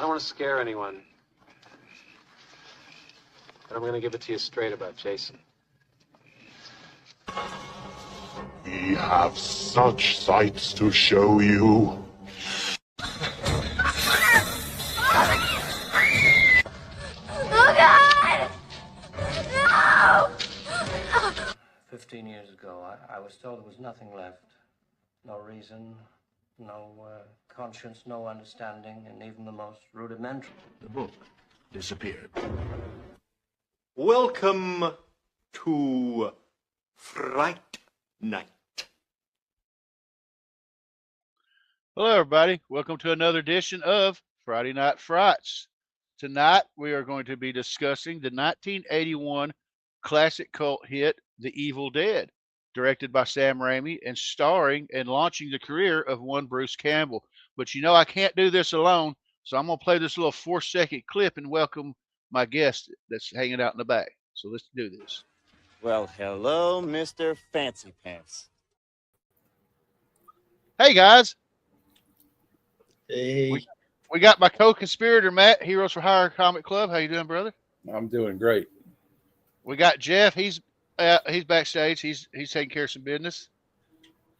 don't want to scare anyone, but I'm going to give it to you straight about Jason. We have such sights to show you. Oh, God! No! 15 years ago, I was told there was nothing left. No reason, no conscience, no understanding, and even the most rudimentary. The book disappeared. Welcome to Fright Night. Hello, everybody. Welcome to another edition of Friday Night Frights. Tonight, we are going to be discussing the 1981 classic cult hit, The Evil Dead, directed by Sam Raimi and starring and launching the career of one Bruce Campbell. But you know, I can't do this alone, so I'm going to play this little 4-second clip and welcome my guest that's hanging out in the back. So let's do this. Well, hello, Mr. Fancy Pants. Hey, guys. Hey. We got my co-conspirator, Matt, Heroes for Hire Comic Club. How you doing, brother? I'm doing great. We got Jeff. He's backstage. He's taking care of some business.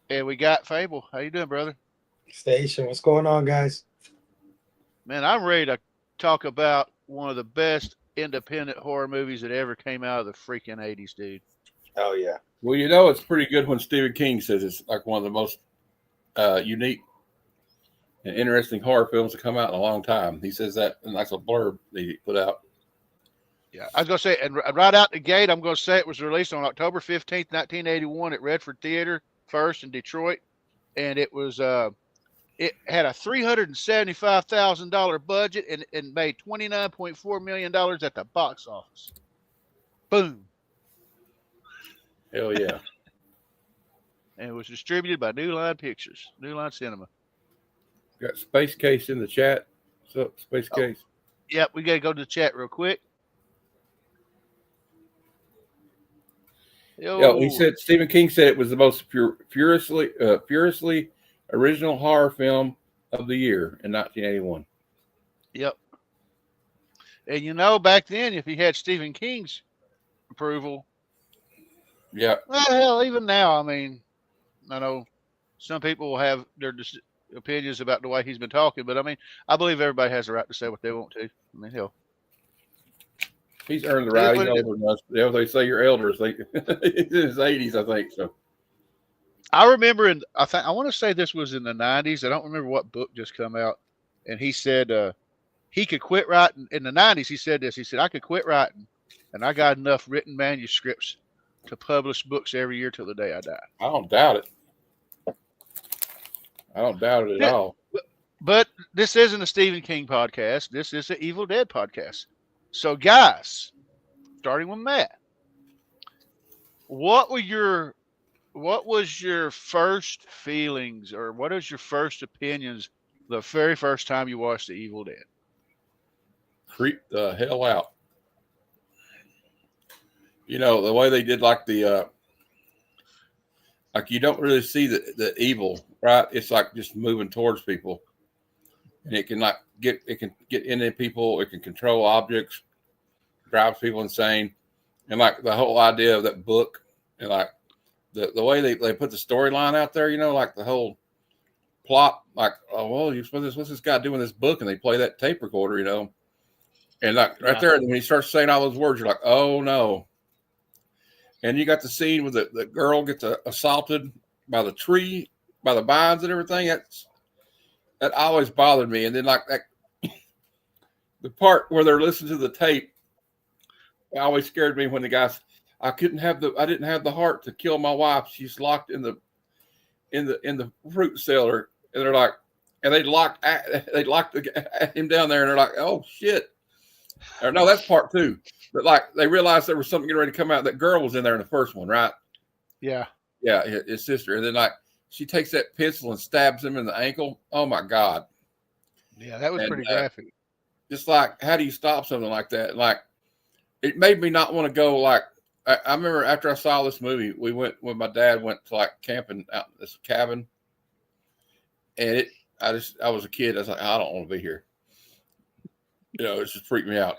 And we got Fable. How you doing, brother? Station. What's going on, guys? Man, I'm ready to talk about one of the best independent horror movies that ever came out of the freaking 80s, dude. Oh, yeah. Well, you know, it's pretty good when Stephen King says it's like one of the most unique and interesting horror films to come out in a long time. He says that, and that's a blurb that he put out. Yeah, I was going to say, and right out the gate, I'm going to say it was released on October 15th, 1981 at Redford Theater first in Detroit. And it was, it had a $375,000 budget and made $29.4 million at the box office. Boom. Hell yeah. And it was distributed by New Line Pictures, New Line Cinema. Got Space Case in the chat. What's up, Space Case? Yep, we got to go to the chat real quick. Yo, he said Stephen King said it was the most furiously original horror film of the year in 1981. Yep. And you know, back then, if he had Stephen King's approval, yeah. Well, hell, even now, I mean, I know some people will have their opinions about the way he's been talking, but I mean, I believe everybody has the right to say what they want to. I mean, hell. He's earned the right. He's older than us. They say you're elders. He's in his 80s, I think. So I remember, I want to say this was in the 90s. I don't remember what book just come out, and he said he could quit writing in the 90s. He said this. He said, I could quit writing, and I got enough written manuscripts to publish books every year till the day I die. I don't doubt it. I don't doubt it at all. But this isn't a Stephen King podcast. This is an Evil Dead podcast. So, guys, starting with Matt, what was your first feelings, or what is your first opinions the very first time you watched The Evil Dead? Creep the hell out. You know, the way they did like the like you don't really see the evil, right? It's like just moving towards people. And it can get into people, it can control objects, drives people insane. And like the whole idea of that book and like the way they put the storyline out there, you know, like the whole plot, like, oh well, what's this guy doing this book? And they play that tape recorder, you know. And like right there, when he starts saying all those words, you're like, oh no. And you got the scene where the girl gets assaulted by the tree, by the vines and everything. That always bothered me. And then like that, the part where they're listening to the tape, it always scared me when the guys, I didn't have the heart to kill my wife. She's locked in the fruit cellar. And they're like, and they locked him down there and they're like, oh shit. Or no, that's part two. But like they realized there was something getting ready to come out. That girl was in there in the first one, right? Yeah. Yeah, his sister. And then like she takes that pencil and stabs him in the ankle. Oh my God. Yeah, that was pretty graphic. Just like, how do you stop something like that? Like, it made me not want to go. Like, I remember after I saw this movie, we went when my dad went to like camping out in this cabin, and I was a kid. I was like, I don't want to be here. You know, it just freaked me out.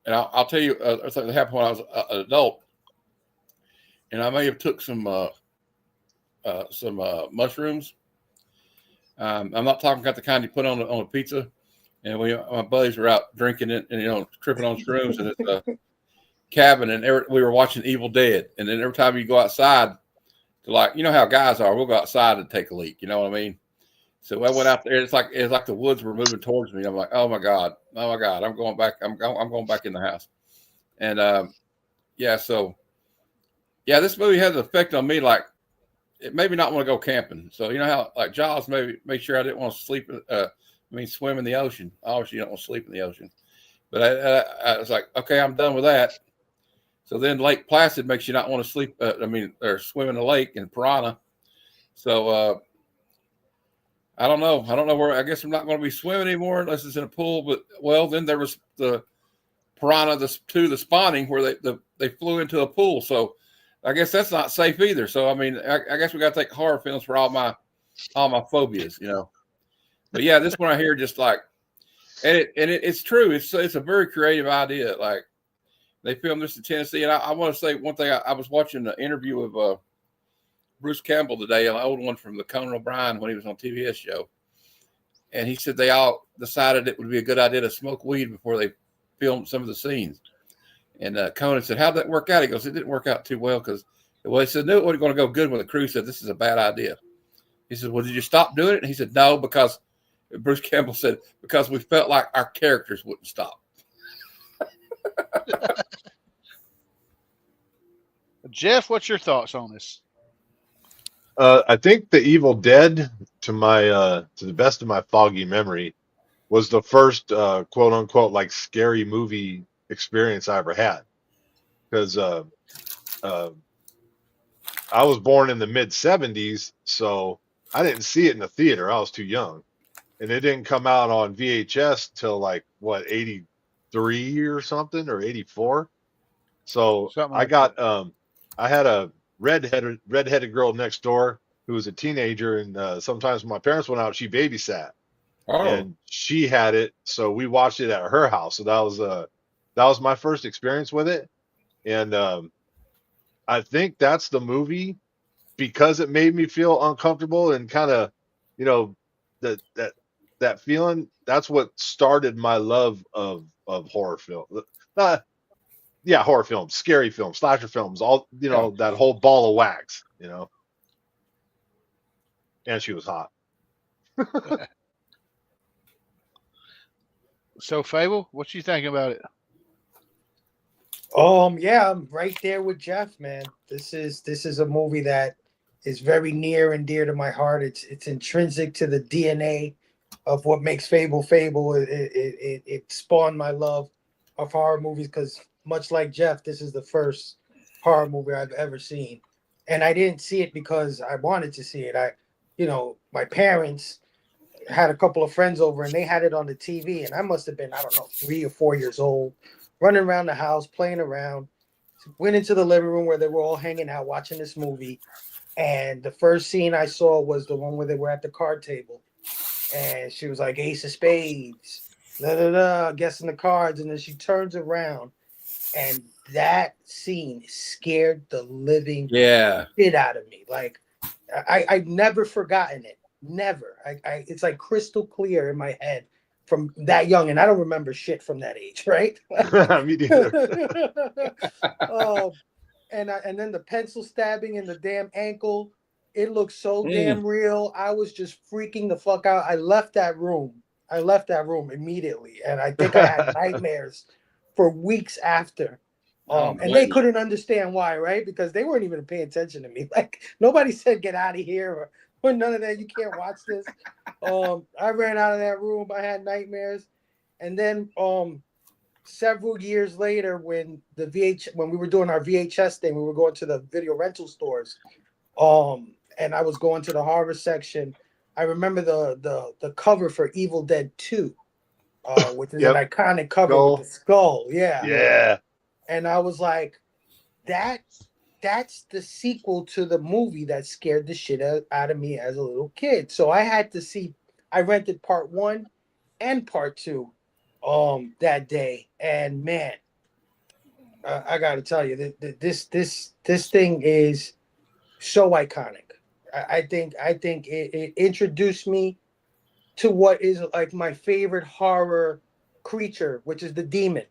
And I'll tell you, something that happened when I was an adult, and I may have took some mushrooms. I'm not talking about the kind you put on a pizza. And my buddies were out drinking it and tripping on shrooms in this cabin, and we were watching Evil Dead. And then every time you go outside, to like, you know how guys are, we'll go outside and take a leak. You know what I mean? So I went out there. It's like the woods were moving towards me. I'm like, oh my god, I'm going back. I'm going back in the house. And so this movie has an effect on me. Like, it made me not want to go camping. So you know how like Jaws made sure I didn't want to sleep. Swim in the ocean. Obviously, you don't want to sleep in the ocean. But I was like, okay, I'm done with that. So then Lake Placid makes you not want to sleep. Or swim in the lake in Piranha. So I don't know. I don't know where. I guess I'm not going to be swimming anymore unless it's in a pool. But then there was the Piranha, the spawning where they flew into a pool. So I guess that's not safe either. So I guess we got to take horror films for all my phobias, But yeah, this one I hear just like, it's true. It's a very creative idea. Like they filmed this in Tennessee, and I want to say one thing. I was watching the interview of Bruce Campbell today, an old one from the Conan O'Brien when he was on TBS show, and he said they all decided it would be a good idea to smoke weed before they filmed some of the scenes. And Conan said, "How'd that work out?" He goes, "It didn't work out too well because he said no, it wasn't going to go good when the crew said this is a bad idea." He said, "Well, did you stop doing it?" And he said, "No, because." Bruce Campbell said, because we felt like our characters wouldn't stop. Jeff, what's your thoughts on this? I think The Evil Dead, to the best of my foggy memory, was the first quote unquote like scary movie experience I ever had. Because I was born in the mid '70s, so I didn't see it in the theater. I was too young. And it didn't come out on VHS till like what, 83 or something, or 84. So I got I had a redheaded girl next door who was a teenager, and sometimes when my parents went out, she babysat. And she had it, so we watched it at her house. So that was my first experience with it. And I think that's the movie, because it made me feel uncomfortable and kind of, that feeling. That's what started my love of horror film. Horror films, scary films, slasher films, all, that whole ball of wax, And she was hot. So Fable, what you think about it? Yeah, I'm right there with Jeff, man. This is a movie that is very near and dear to my heart. It's intrinsic to the DNA of what makes Fable. It spawned my love of horror movies because, much like Jeff, this is the first horror movie I've ever seen, and I didn't see it because I wanted to see it. My parents had a couple of friends over, and they had it on the TV, and I must have been, 3 or 4 years old, running around the house, playing around. Went into the living room where they were all hanging out watching this movie, and the first scene I saw was the one where they were at the card table. And she was like, Ace of Spades, guessing the cards. And then she turns around, and that scene scared the living shit out of me. Like, I've never forgotten it. Never. It's like crystal clear in my head from that young. And I don't remember shit from that age, right? Me neither. And then the pencil stabbing in the damn ankle. It looked so damn real. I was just freaking the fuck out. I left that room immediately. And I think I had nightmares for weeks after. And they couldn't understand why, right? Because they weren't even paying attention to me. Like, nobody said, get out of here, or none of that. You can't watch this. I ran out of that room. I had nightmares. And then several years later, when we were doing our VHS thing, we were going to the video rental stores. And I was going to the horror section. I remember the cover for Evil Dead 2, which is an iconic cover with the skull. Yeah. And I was like, that's the sequel to the movie that scared the shit out of me as a little kid. So I rented part 1 and part 2 that day, and man, I got to tell you that this thing is so iconic. I think it introduced me to what is like my favorite horror creature, which is the demon.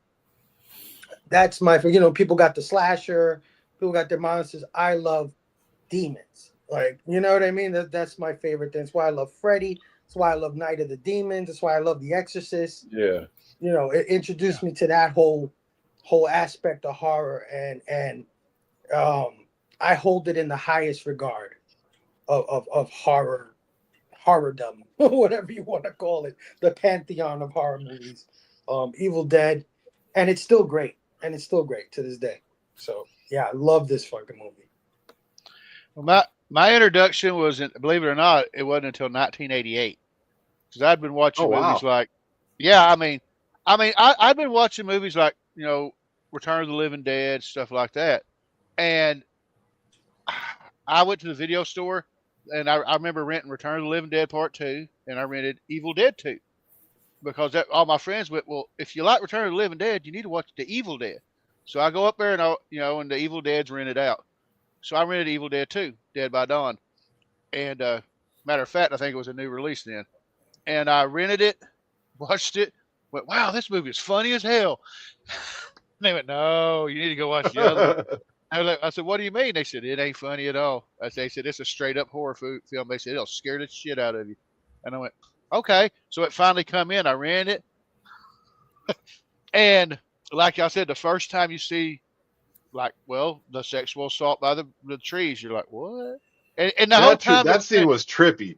That's my, people got the slasher, people got their monsters. I love demons. Like, you know what I mean? That's my favorite thing. That's why I love Freddy. That's why I love Night of the Demons. That's why I love The Exorcist. Yeah. It introduced me to that whole aspect of horror, and I hold it in the highest regard of horrordom, whatever you want to call it, the pantheon of horror movies. Evil Dead, and it's still great, to this day. So yeah, I love this fucking movie. Well, my introduction wasn't, believe it or not, it wasn't until 1988, because I'd been watching movies like, I'd been watching movies like, Return of the Living Dead, stuff like that, and I went to the video store, and I remember renting Return of the Living Dead Part 2, and I rented Evil Dead 2, because all my friends went, well, if you like Return of the Living Dead, you need to watch The Evil Dead. So I go up there, and and the Evil Dead's rented out. So I rented Evil Dead 2, Dead by Dawn. And matter of fact, I think it was a new release then. And I rented it, watched it, went, wow, this movie is funny as hell. And they went, no, you need to go watch the other one. I said, what do you mean? They said, it ain't funny at all. They said, it's a straight up horror film. They said, it'll scare the shit out of you. And I went, okay. So it finally come in. I ran it. And like I said, the first time you see, the sexual assault by the trees, you're like, what? And the whole time that scene was trippy.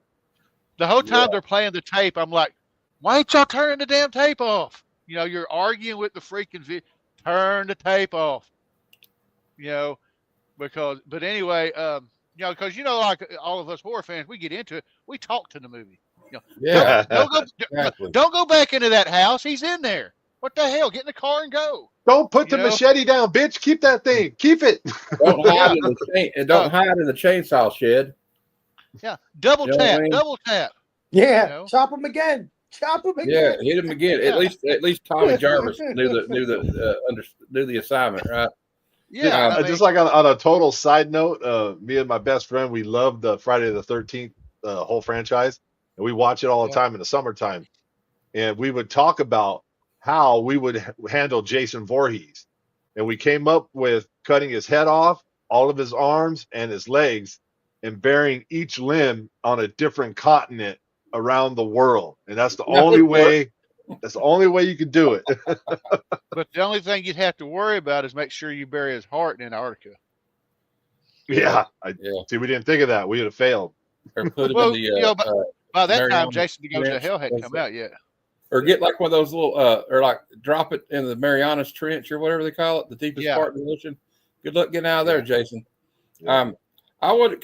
The whole time they're playing the tape, I'm like, why ain't y'all turning the damn tape off? You're arguing with the freaking turn the tape off. But anyway, because like all of us horror fans, we get into it. We talk to the movie. Don't go back into that house. He's in there. What the hell? Get in the car and go. Don't put the machete down, bitch. Keep that thing. Keep it. Don't hide in the chainsaw shed. Yeah, double tap. Yeah, chop him again. Yeah, hit him again. Yeah. At least Tommy Jarvis knew the assignment, right? Yeah, just like on a total side note, me and my best friend, we love the Friday the 13th whole franchise, and we watch it all the time in the summertime. And we would talk about how we would handle Jason Voorhees, and we came up with cutting his head off, all of his arms and his legs, and burying each limb on a different continent around the world. And that's the only way. That's the only way you could do it. But the only thing you'd have to worry about is make sure you bury his heart in Antarctica. Yeah. See, we didn't think of that. We would have failed. Or put it in the by that Mariana time, Jason Goes to Hell hadn't come out yet. Or get like one of those little, or like drop it in the Marianas Trench or whatever they call it, the deepest part of the ocean. Good luck getting out of there, Jason. Yeah. Tony,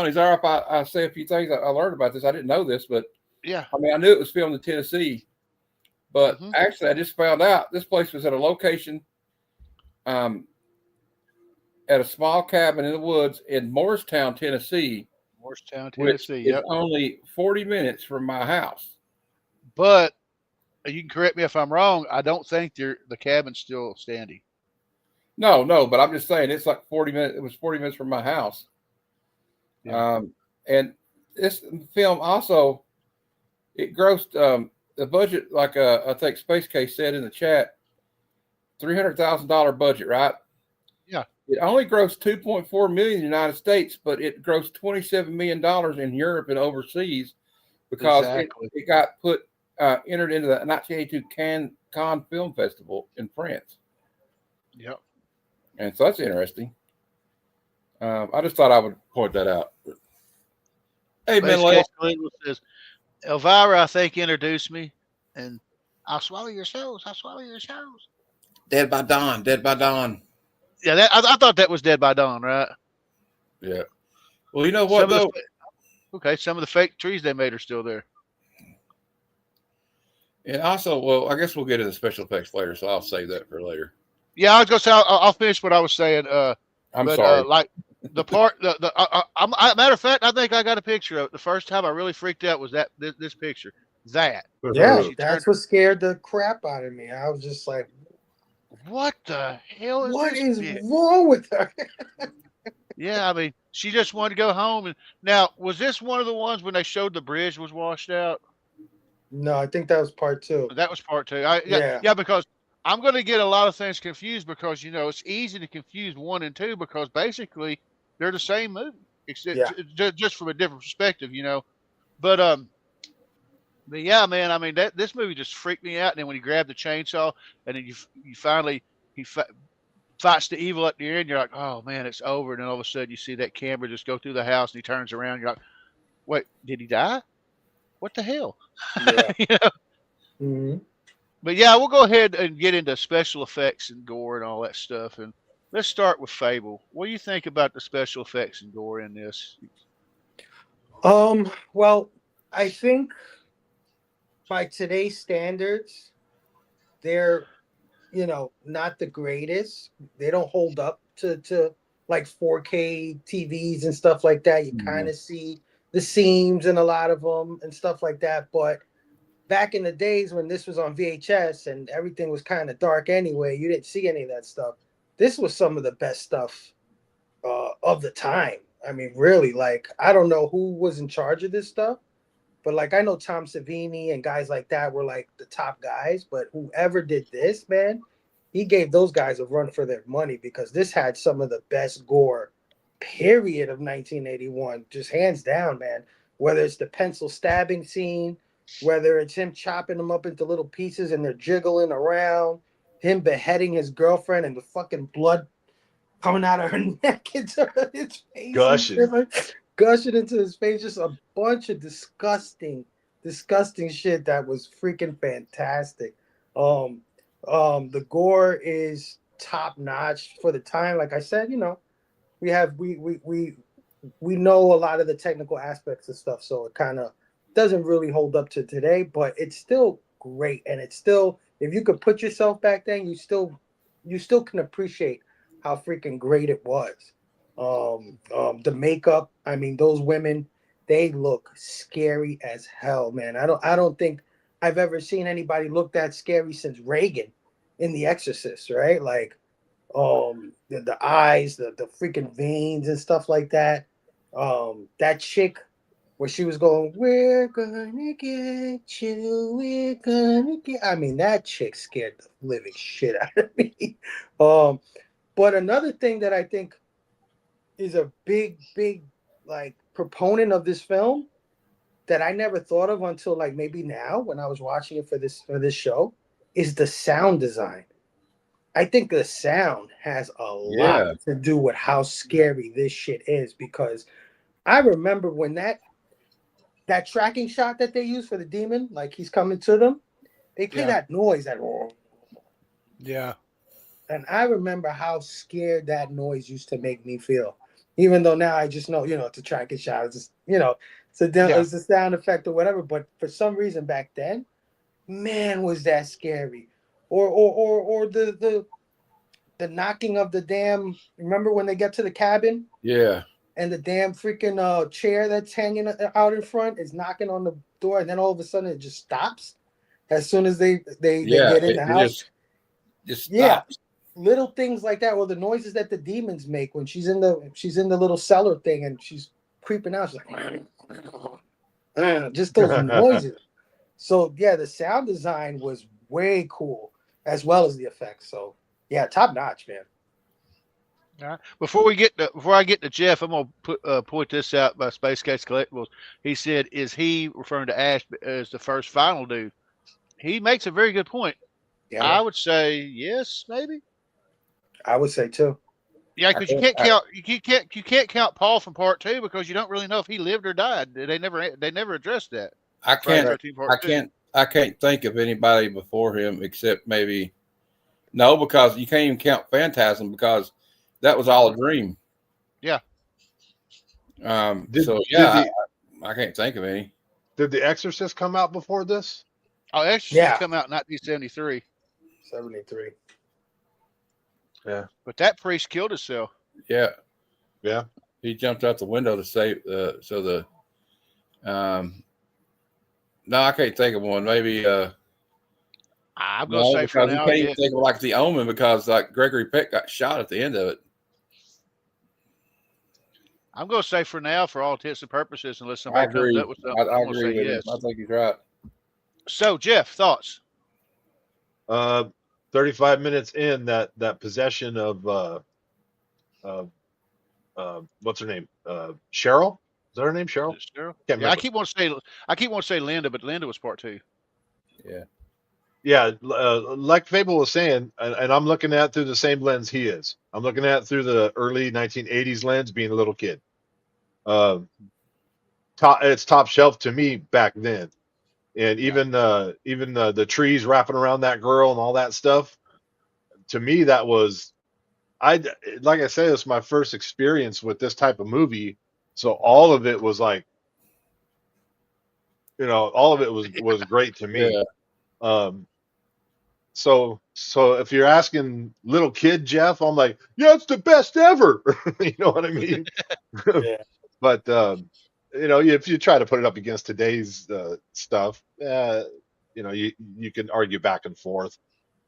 is if I say a few things I learned about this? I didn't know this, but yeah, I knew it was filmed in Tennessee, but actually I just found out this place was at a location, at a small cabin in the woods in Morristown, Tennessee. Which is only 40 minutes from my house. But you can correct me if I'm wrong. I don't think the cabin's still standing. No, but I'm just saying it's like 40 minutes. It was 40 minutes from my house. Yeah. And this film also, it grossed the budget, like I think Space Case said in the chat, $300,000 budget, right? Yeah. It only grossed $2.4 million in the United States, but it grossed $27 million in Europe and overseas because it got entered into the 1982 Cannes Film Festival in France. Yep. And so that's interesting. I just thought I would point that out. Hey, man, says, Elvira, I think, introduced me, and I'll swallow your shows. Dead by Dawn. Yeah, I thought that was Dead by Dawn, right? Yeah. Well, you know what, though? Some of the fake trees they made are still there. And also, well, I guess we'll get into the special effects later, so I'll save that for later. Yeah, I was going to say, I'll finish what I was saying. I'm sorry. Like the part, matter of fact, I think I got a picture of it. The first time I really freaked out was this picture. that. Yeah, She that's what scared the crap out of me. I was just like, what the hell is what this is bitch? wrong with her? Yeah, I mean, she just wanted to go home. And now, was this one of the ones when they showed the bridge was washed out? No, I think that was part 2. That was part 2. Yeah. Yeah, because I'm going to get a lot of things confused because it's easy to confuse 1 and 2 because basically they're the same movie, except just from a different perspective, But but yeah, man, I mean this movie just freaked me out. And then when he grabbed the chainsaw, and then you finally fights the evil at the end, you're like, oh man, it's over. And then all of a sudden you see that camera just go through the house, and he turns around. You're like, wait, did he die? What the hell? Yeah. Mm-hmm. But yeah, we'll go ahead and get into special effects and gore and all that stuff. And let's start with Fable. What do you think about the special effects and gore in this? Well, I think by today's standards, they're not the greatest. They don't hold up to like 4K TVs and stuff like that. You kind of see the seams in a lot of them and stuff like that. But back in the days when this was on VHS and everything was kind of dark anyway, you didn't see any of that stuff. This was some of the best stuff of the time. I mean, really, like, I don't know who was in charge of this stuff, but like, I know Tom Savini and guys like that were like the top guys, but whoever did this, man, he gave those guys a run for their money because this had some of the best gore, period, of 1981, just hands down, man. Whether it's the pencil stabbing scene, whether it's him chopping them up into little pieces and they're jiggling around, him beheading his girlfriend and the fucking blood coming out of her neck into his face. Gushing into his face. Just a bunch of disgusting shit that was freaking fantastic. The gore is top notch for the time. Like I said, we know a lot of the technical aspects of stuff, so it kind of doesn't really hold up to today, but it's still great. And it's still, if you could put yourself back then, you still can appreciate how freaking great it was. The makeup, I mean, those women, they look scary as hell, man. I don't think I've ever seen anybody look that scary since Reagan in The Exorcist, right? Like, the eyes, the freaking veins and stuff like that. That chick where she was going, "We're gonna get you, we're gonna get." I mean, that chick scared the living shit out of me. But another thing that I think is a big like proponent of this film that I never thought of until like maybe now when I was watching it for this show is the sound design. I think the sound has a lot to do with how scary this shit is, because I remember when that tracking shot that they use for the demon, like he's coming to them, they play that noise, that and I remember how scared that noise used to make me feel. Even though now I just know, it's a tracking shot. It's just, it's a sound effect or whatever. But for some reason back then, man, was that scary. Or the knocking of the damn. Remember when they get to the cabin? Yeah. And the damn freaking chair that's hanging out in front is knocking on the door, and then all of a sudden it just stops as soon as they get in the house. Just stops. Little things like that, or the noises that the demons make when she's in the little cellar thing and she's creeping out. She's like, just those noises. So yeah, the sound design was way cool as well as the effects. So yeah, top notch, man. All right. Before I get to Jeff, I'm gonna point this out by Space Case Collectibles. He said, "Is he referring to Ash as the first final dude?" He makes a very good point. Yeah, I would say yes, maybe. I would say too. Yeah, because you can't count Paul from part 2 because you don't really know if he lived or died. They never addressed that. I can't think of anybody before him except maybe because you can't even count Phantasm because that was all a dream. Yeah. I can't think of any. Did The Exorcist come out before this? Oh, Exorcist come out in 1973. 73. Yeah. But that priest killed himself. Yeah. Yeah. He jumped out the window to save No, I can't think of one. Maybe I'm gonna no, say for because you now, can't yeah. even think of like The Omen because like Gregory Peck got shot at the end of it. I'm gonna say for now, for all intents and purposes, unless I somebody comes agree. up with something, I I'm gonna agree say with yes. him. I think he's right. So, Jeff, thoughts? 35 minutes in, that possession of what's her name? Cheryl? Is that her name? Cheryl? Is it Cheryl? Can't Yeah, remember. I keep wanting to say Linda, but Linda was part 2. Yeah. Yeah, like Fable was saying, and I'm looking at it through the same lens he is. I'm looking at it through the early 1980s lens, being a little kid. It's top shelf to me back then, and even the trees wrapping around that girl and all that stuff. To me, that was like I said, it's my first experience with this type of movie, so all of it was like, all of it was great to me. Yeah. So if you're asking little kid Jeff, I'm like, yeah, it's the best ever. You know what I mean? Yeah. But if you try to put it up against today's stuff, you can argue back and forth.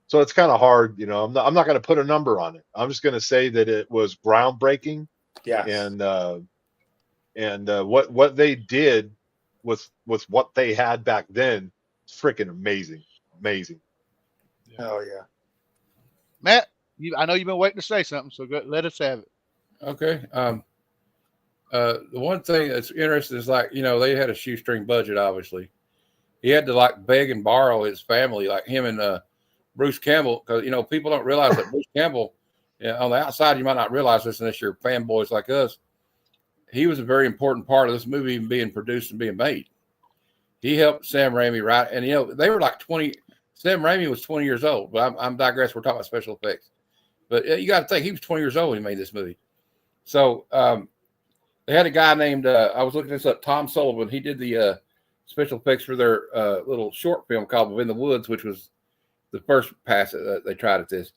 So it's kind of hard. I'm not going to put a number on it. I'm just going to say that it was groundbreaking. Yes. And what they did with what they had back then, freaking amazing. Oh yeah. Matt, I know you've been waiting to say something, so let us have it. Okay. The one thing that's interesting is like, they had a shoestring budget, obviously. He had to like beg and borrow his family, like him and Bruce Campbell, because, people don't realize that Bruce Campbell, on the outside, you might not realize this unless you're fanboys like us. He was a very important part of this movie even being produced and being made. He helped Sam Raimi write, and, they were like 20. Sam Raimi was 20 years old, but I'm digress. We're talking about special effects. But you got to think, he was 20 years old when he made this movie. So they had a guy named, I was looking this up, Tom Sullivan. He did the special effects for their little short film called In the Woods, which was the first pass they tried at this.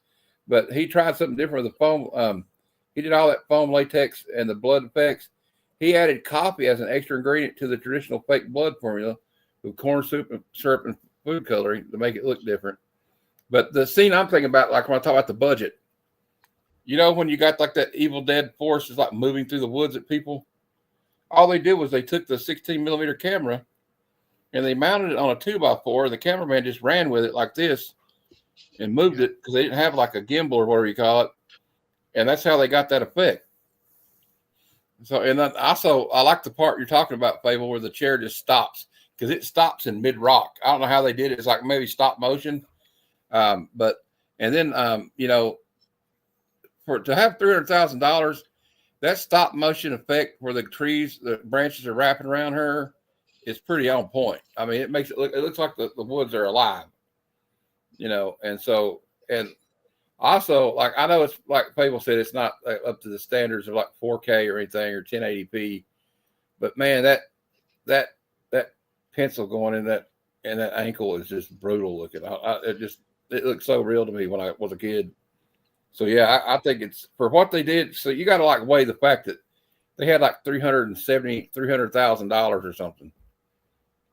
But he tried something different with the foam. He did all that foam latex and the blood effects. He added coffee as an extra ingredient to the traditional fake blood formula with corn syrup and food coloring to make it look different. But the scene I'm thinking about, like when I talk about the budget, when you got like that Evil Dead force is like moving through the woods at people, all they did was they took the 16 millimeter camera and they mounted it on a 2x4. The cameraman just ran with it like this and moved it because they didn't have like a gimbal or whatever you call it. And that's how they got that effect. So, and then also I like the part you're talking about, Fable, where the chair just stops. Because it stops in mid rock. I don't know how they did it. It's like maybe stop motion. To have $300,000, that stop motion effect where the trees, the branches are wrapping around her is pretty on point. I mean, it makes it looks like the woods are alive, and also like, I know it's like Fable said, it's not up to the standards of like 4K or anything or 1080p, but man, that pencil going in that ankle is just brutal looking. It looked so real to me when I was a kid. So yeah, I think it's for what they did. So you got to like weigh the fact that they had like $300,000 or something.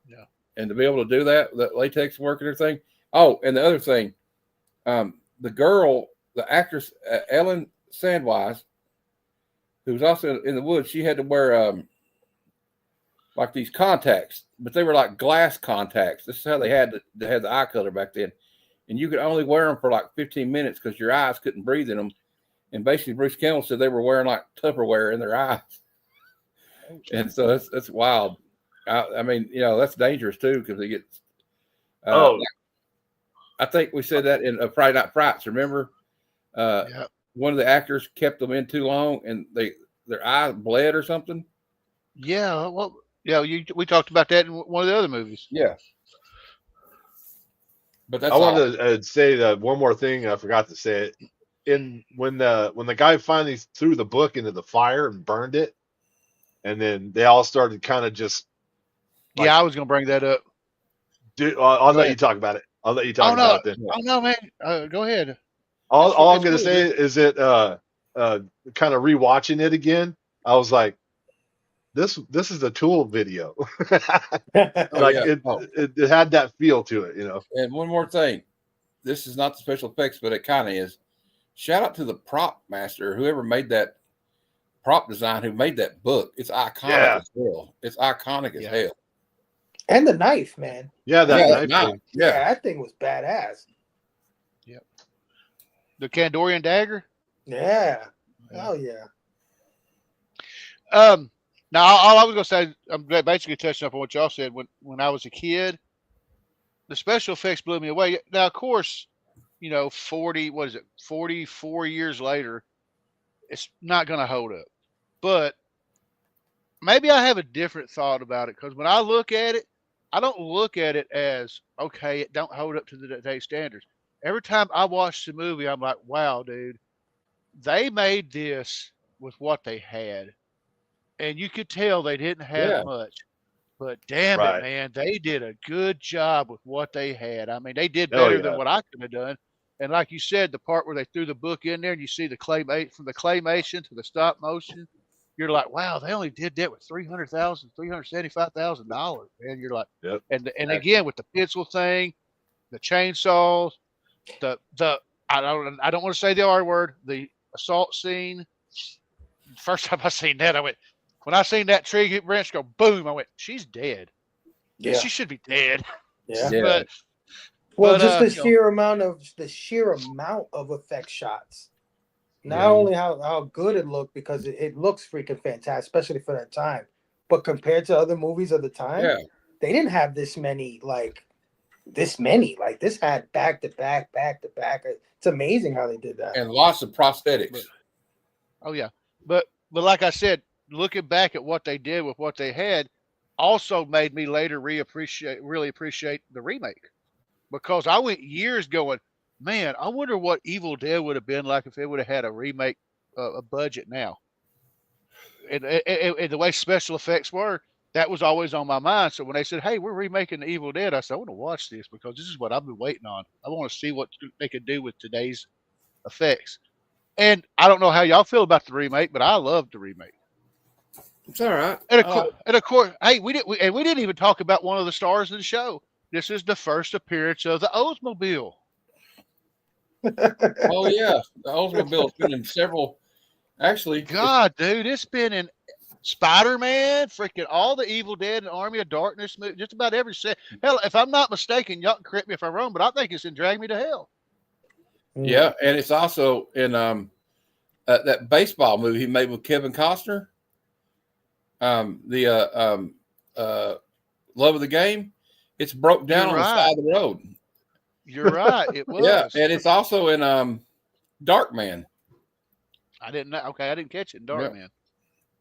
Yeah. And to be able to do that latex work and everything. Oh, and the other thing, the girl, the actress Ellen Sandweiss, who was also in the woods, she had to wear like these contacts, but they were like glass contacts. This is how they had the eye color back then. And you could only wear them for like 15 minutes because your eyes couldn't breathe in them. And basically Bruce Campbell said they were wearing like Tupperware in their eyes. And so that's wild. I mean, that's dangerous too, because they get, I think we said that in Friday Night Frights. Remember, one of the actors kept them in too long and their eyes bled or something. Yeah. Well, yeah, we talked about that in one of the other movies. Yeah. But I wanted to say that one more thing. I forgot to say it. When the guy finally threw the book into the fire and burned it, and then they all started kind of just. Like, I was going to bring that up. Dude, I'll let you talk about it. I'll let you talk about it then. Oh no, man! Go ahead. All I'm going to say is that kind of rewatching it again, I was like, this is a Tool video. Oh, Like yeah. it had that feel to it, you know. And one more thing, this is not the special effects, but it kind of is. Shout out to the prop master, whoever made that prop design, who made that book. It's iconic as hell. It's iconic as hell. And the knife, man. Yeah, that knife. Thing. Yeah, that thing was badass. Yep. The Kandorian dagger. Yeah. Oh yeah. Now all I was gonna say, I'm basically touching up on what y'all said. When I was a kid, the special effects blew me away. Now, of course, 44 years later, it's not gonna hold up. But maybe I have a different thought about it, because when I look at it, I don't look at it as, okay, it don't hold up to the today's standards. Every time I watch the movie, I'm like, wow, dude, they made this with what they had. And you could tell they didn't have much. But damn it, man, they did a good job with what they had. I mean, they did better than what I could have done. And like you said, the part where they threw the book in there and you see the from the claymation to the stop motion, you're like, wow, they only did that with $375,000, man. You're like, and again with the pencil thing, the chainsaws, the I don't want to say the R word, the assault scene. First time I seen that, when I seen that tree branch go boom, I went, she's dead. Yeah, she should be dead. Yeah. But just the sheer amount of effect shots. Not only how good it looked, because it looks freaking fantastic, especially for that time. But compared to other movies of the time, they didn't have this many. Like this had back to back. It's amazing how they did that. And lots of prosthetics. Oh yeah, but like I said, looking back at what they did with what they had, also made me later really appreciate the remake, because I went years going, man, I wonder what Evil Dead would have been like if it would have had a remake, a budget now. And the way special effects were, that was always on my mind. So when they said, hey, we're remaking the Evil Dead, I said, I want to watch this, because this is what I've been waiting on. I want to see what they could do with today's effects. And I don't know how y'all feel about the remake, but I loved the remake. It's all right. And of course, hey, we didn't even talk about one of the stars of the show. This is the first appearance of the Oldsmobile. Oh yeah, the Oldsmobile's been in several. Actually, God, dude, it's been in Spider-Man, freaking all the Evil Dead and Army of Darkness, just about every set. Hell, if I'm not mistaken, y'all can correct me if I'm wrong, but I think it's in Drag Me to Hell. Yeah, and it's also in that baseball movie he made with Kevin Costner. Love of the Game. It's broke down on the side of the road. You're right. It was. Yeah, and it's also in Darkman. I didn't know. Okay, I didn't catch it in Darkman.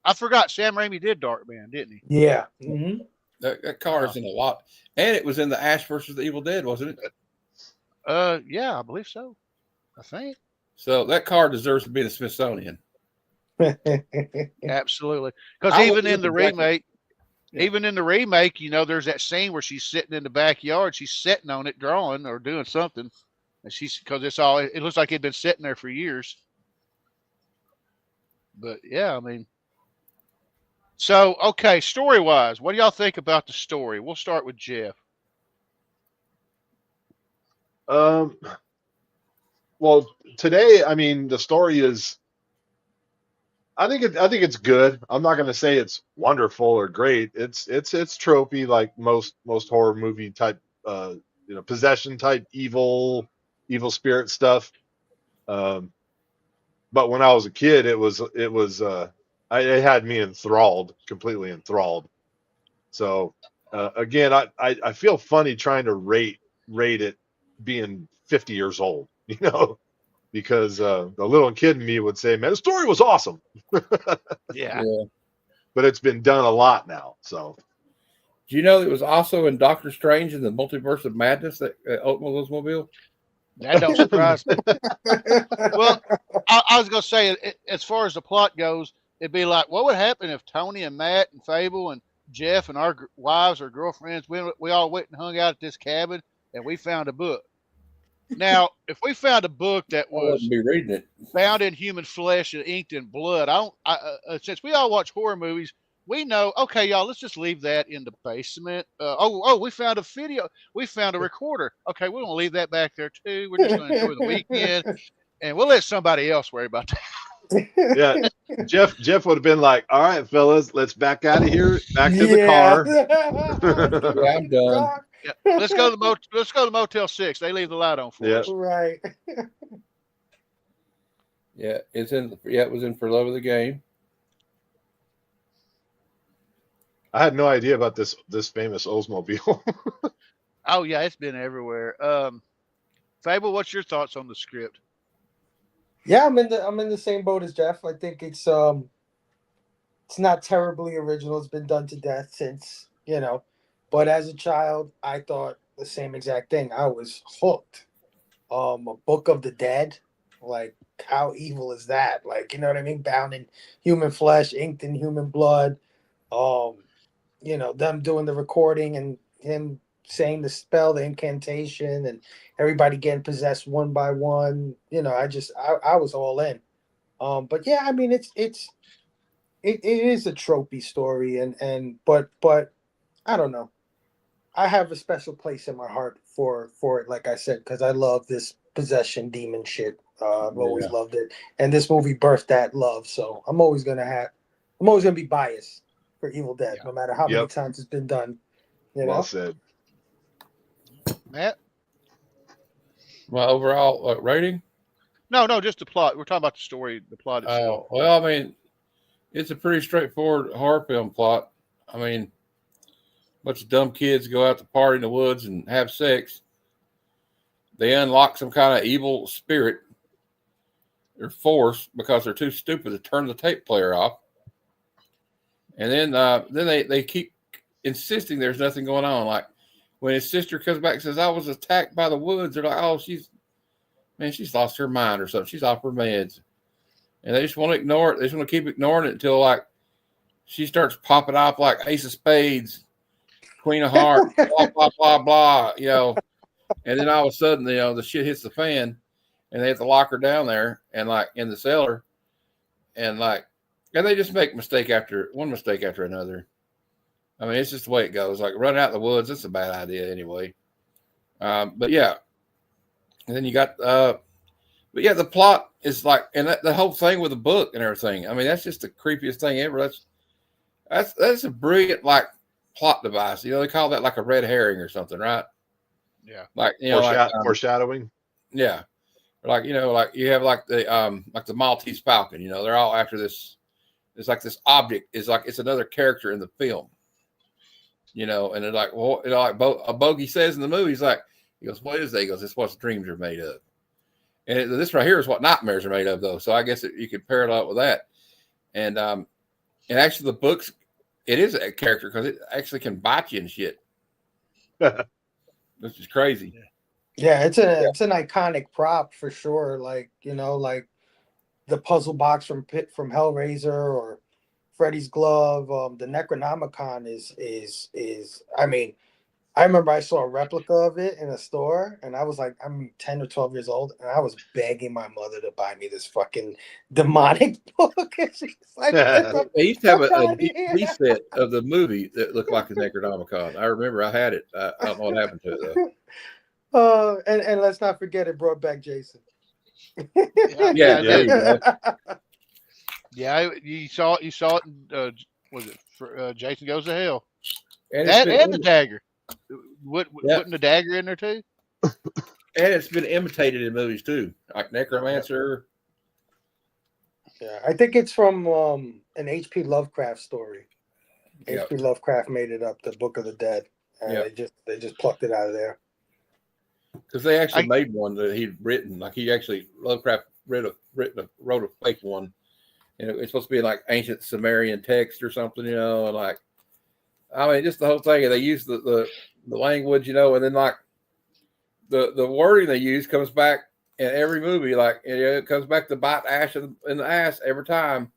I forgot Sam Raimi did Darkman, didn't he? Yeah. Mm-hmm. That car is in a lot, and it was in the Ash versus the Evil Dead, wasn't it? Yeah, I believe so. I think so. That car deserves to be in the Smithsonian. Absolutely, because even in the remake, there's that scene where she's sitting in the backyard, she's sitting on it, drawing or doing something, and because it looks like it'd been sitting there for years. But yeah, I mean, so okay, story wise, what do y'all think about the story? We'll start with Jeff. Well, today, I mean, the story is. I think it's good. I'm not going to say it's wonderful or great. It's tropey, like most horror movie type, possession type, evil spirit stuff. But when I was a kid, it had me completely enthralled. So again, I feel funny trying to rate it being 50 years old, because the little kid in me would say, man, the story was awesome. Yeah. But it's been done a lot now. So do you know it was also in Doctor Strange in the Multiverse of Madness, that Oldsmobile? That don't surprise me. Well, I was going to say, as far as the plot goes, it'd be like, what would happen if Tony and Matt and Fable and Jeff and our wives or girlfriends, we all went and hung out at this cabin and we found a book. Now, if we found a book that was be reading it, bound in human flesh and inked in blood, since we all watch horror movies, we know. Okay, y'all, let's just leave that in the basement. We found a video. We found a recorder. Okay, we're gonna leave that back there too. We're just gonna enjoy the weekend, and we'll let somebody else worry about that. Yeah. Jeff would have been like, all right, fellas, let's back out of here, back to the car. Yeah, I'm done. Yeah, let's go to the Motel 6. They leave the light on for us. Right. Yeah, it was in For Love of the Game. I had no idea about this famous Oldsmobile. Oh yeah, it's been everywhere. Fable, what's your thoughts on the script? Yeah, I'm in the same boat as Jeff. I think it's not terribly original. It's been done to death since, but as a child, I thought the same exact thing. I was hooked. A Book of the Dead, like, how evil is that? Like, you know what I mean? Bound in human flesh, inked in human blood. Them doing the recording and him saying the spell, the incantation, and everybody getting possessed one by one. I was all in. But yeah, I mean, it is a tropey story, but I don't know. I have a special place in my heart for it, like I said, because I love this possession demon shit. I've always loved it, and this movie birthed that love. So I'm always gonna be biased for Evil Dead, no matter how many times it's been done. Well said. Matt? My overall rating? No, just the plot. We're talking about the story, the plot itself. Oh, well, I mean, it's a pretty straightforward horror film plot. I mean, a bunch of dumb kids go out to party in the woods and have sex. They unlock some kind of evil spirit or force because they're too stupid to turn the tape player off. And then they keep insisting there's nothing going on. Like when his sister comes back and says, I was attacked by the woods, they're like, oh, she's lost her mind or something. She's off her meds. And they just want to ignore it. They just want to keep ignoring it until like she starts popping off like Ace of Spades, Queen of Hearts, blah, blah, blah, blah, And then all of a sudden, the shit hits the fan and they have to lock her down there and like in the cellar. And they just make one mistake after another. I mean, it's just the way it goes. Like running out in the woods, it's a bad idea anyway. But yeah. And then you got, the plot is like, and the whole thing with the book and everything. I mean, that's just the creepiest thing ever. That's a brilliant like plot device. They call that like a red herring or something, right? Yeah. Like foreshadowing. Yeah. Like like you have like the Maltese Falcon. They're all after this. It's like this object is like it's another character in the film. And they're like, well, like a bogey says in the movie, he goes, what is that? He goes, it's what dreams are made of. And this right here is what nightmares are made of, though. So I guess you could pair it up with that. And actually, the books, it is a character because it actually can bite you and shit. Which is crazy. Yeah, it's an iconic prop for sure. Like like the puzzle box from Hellraiser or Freddy's glove. The Necronomicon is. I mean, I remember I saw a replica of it in a store, and I was like, I'm 10 or 12 years old, and I was begging my mother to buy me this fucking demonic book. And she's like, they used to have a DVD set of the movie that looked like the Necronomicon. I remember I had it. I don't know what happened to it though. And let's not forget it brought back Jason. Yeah, there you go. Yeah, you saw it. Was it for, Jason Goes to Hell? And the dagger. Wasn't the dagger in there too? And it's been imitated in movies too, like Necromancer. Yeah, I think it's from an H.P. Lovecraft story. Yep. H.P. Lovecraft made it up, the Book of the Dead, and they just plucked it out of there. Because they actually made one that he'd written, like Lovecraft wrote a fake one, and it's supposed to be like ancient Sumerian text or something, and like. I mean, just the whole thing. And they use the language, and then like the wording they use comes back in every movie. Like it comes back to bite Ash in the ass every time,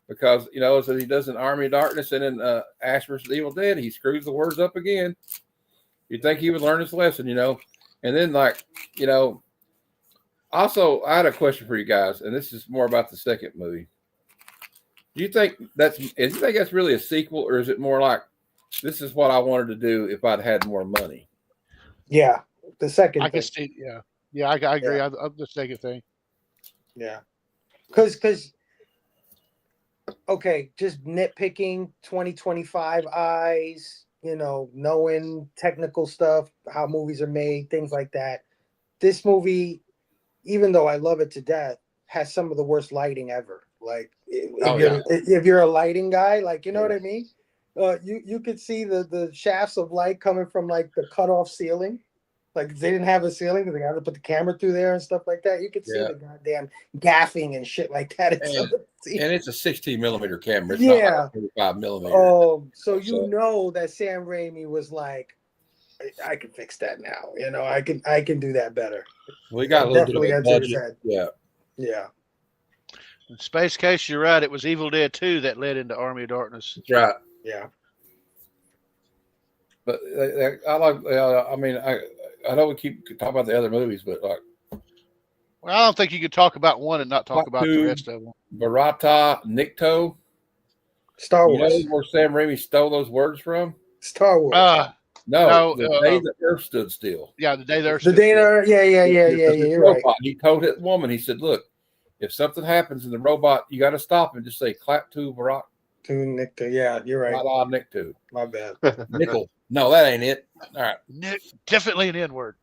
because so he does an Army of Darkness and in Ash versus Evil Dead, he screws the words up again. You'd think he would learn his lesson, and then like Also, I had a question for you guys, and this is more about the second movie. Do you think that's really a sequel, or is it more like this is what I wanted to do if I'd had more money? Yeah, the second. I thing. can see. Yeah, I agree. Yeah. I'm the second thing. Yeah, because okay, just nitpicking 2025 eyes, knowing technical stuff, how movies are made, things like that. This movie, even though I love it to death, has some of the worst lighting ever. Like if you're a lighting guy, like, you know what I mean? You could see the shafts of light coming from like the cut off ceiling. Like they didn't have a ceiling because they had to put the camera through there and stuff like that. You could see the goddamn gaffing and shit like that. And it's a 16 millimeter camera. It's Yeah. not like a 35 millimeter. So you know that Sam Raimi was like, I can fix that now. I can do that better. We got a little bit of a budget. Yeah. In Space Case, you're right. It was Evil Dead 2 that led into Army of Darkness. That's right. Yeah. But I like. I know we keep talking about the other movies, but like. Well, I don't think you could talk about one and not talk about the rest of them. Barata Nikto. Star Wars. You know where Sam Raimi stole those words from? Star Wars. No, the day the Earth stood still. Yeah, the day the Earth stood still. Yeah. You're robot. right. He told that woman, he said, look, if something happens in the robot, you got to stop and just say, clap to Barat. To Nikto. Yeah, you're right. Nikto. My bad. Nickel. No, that ain't it. All right. Definitely an N-word.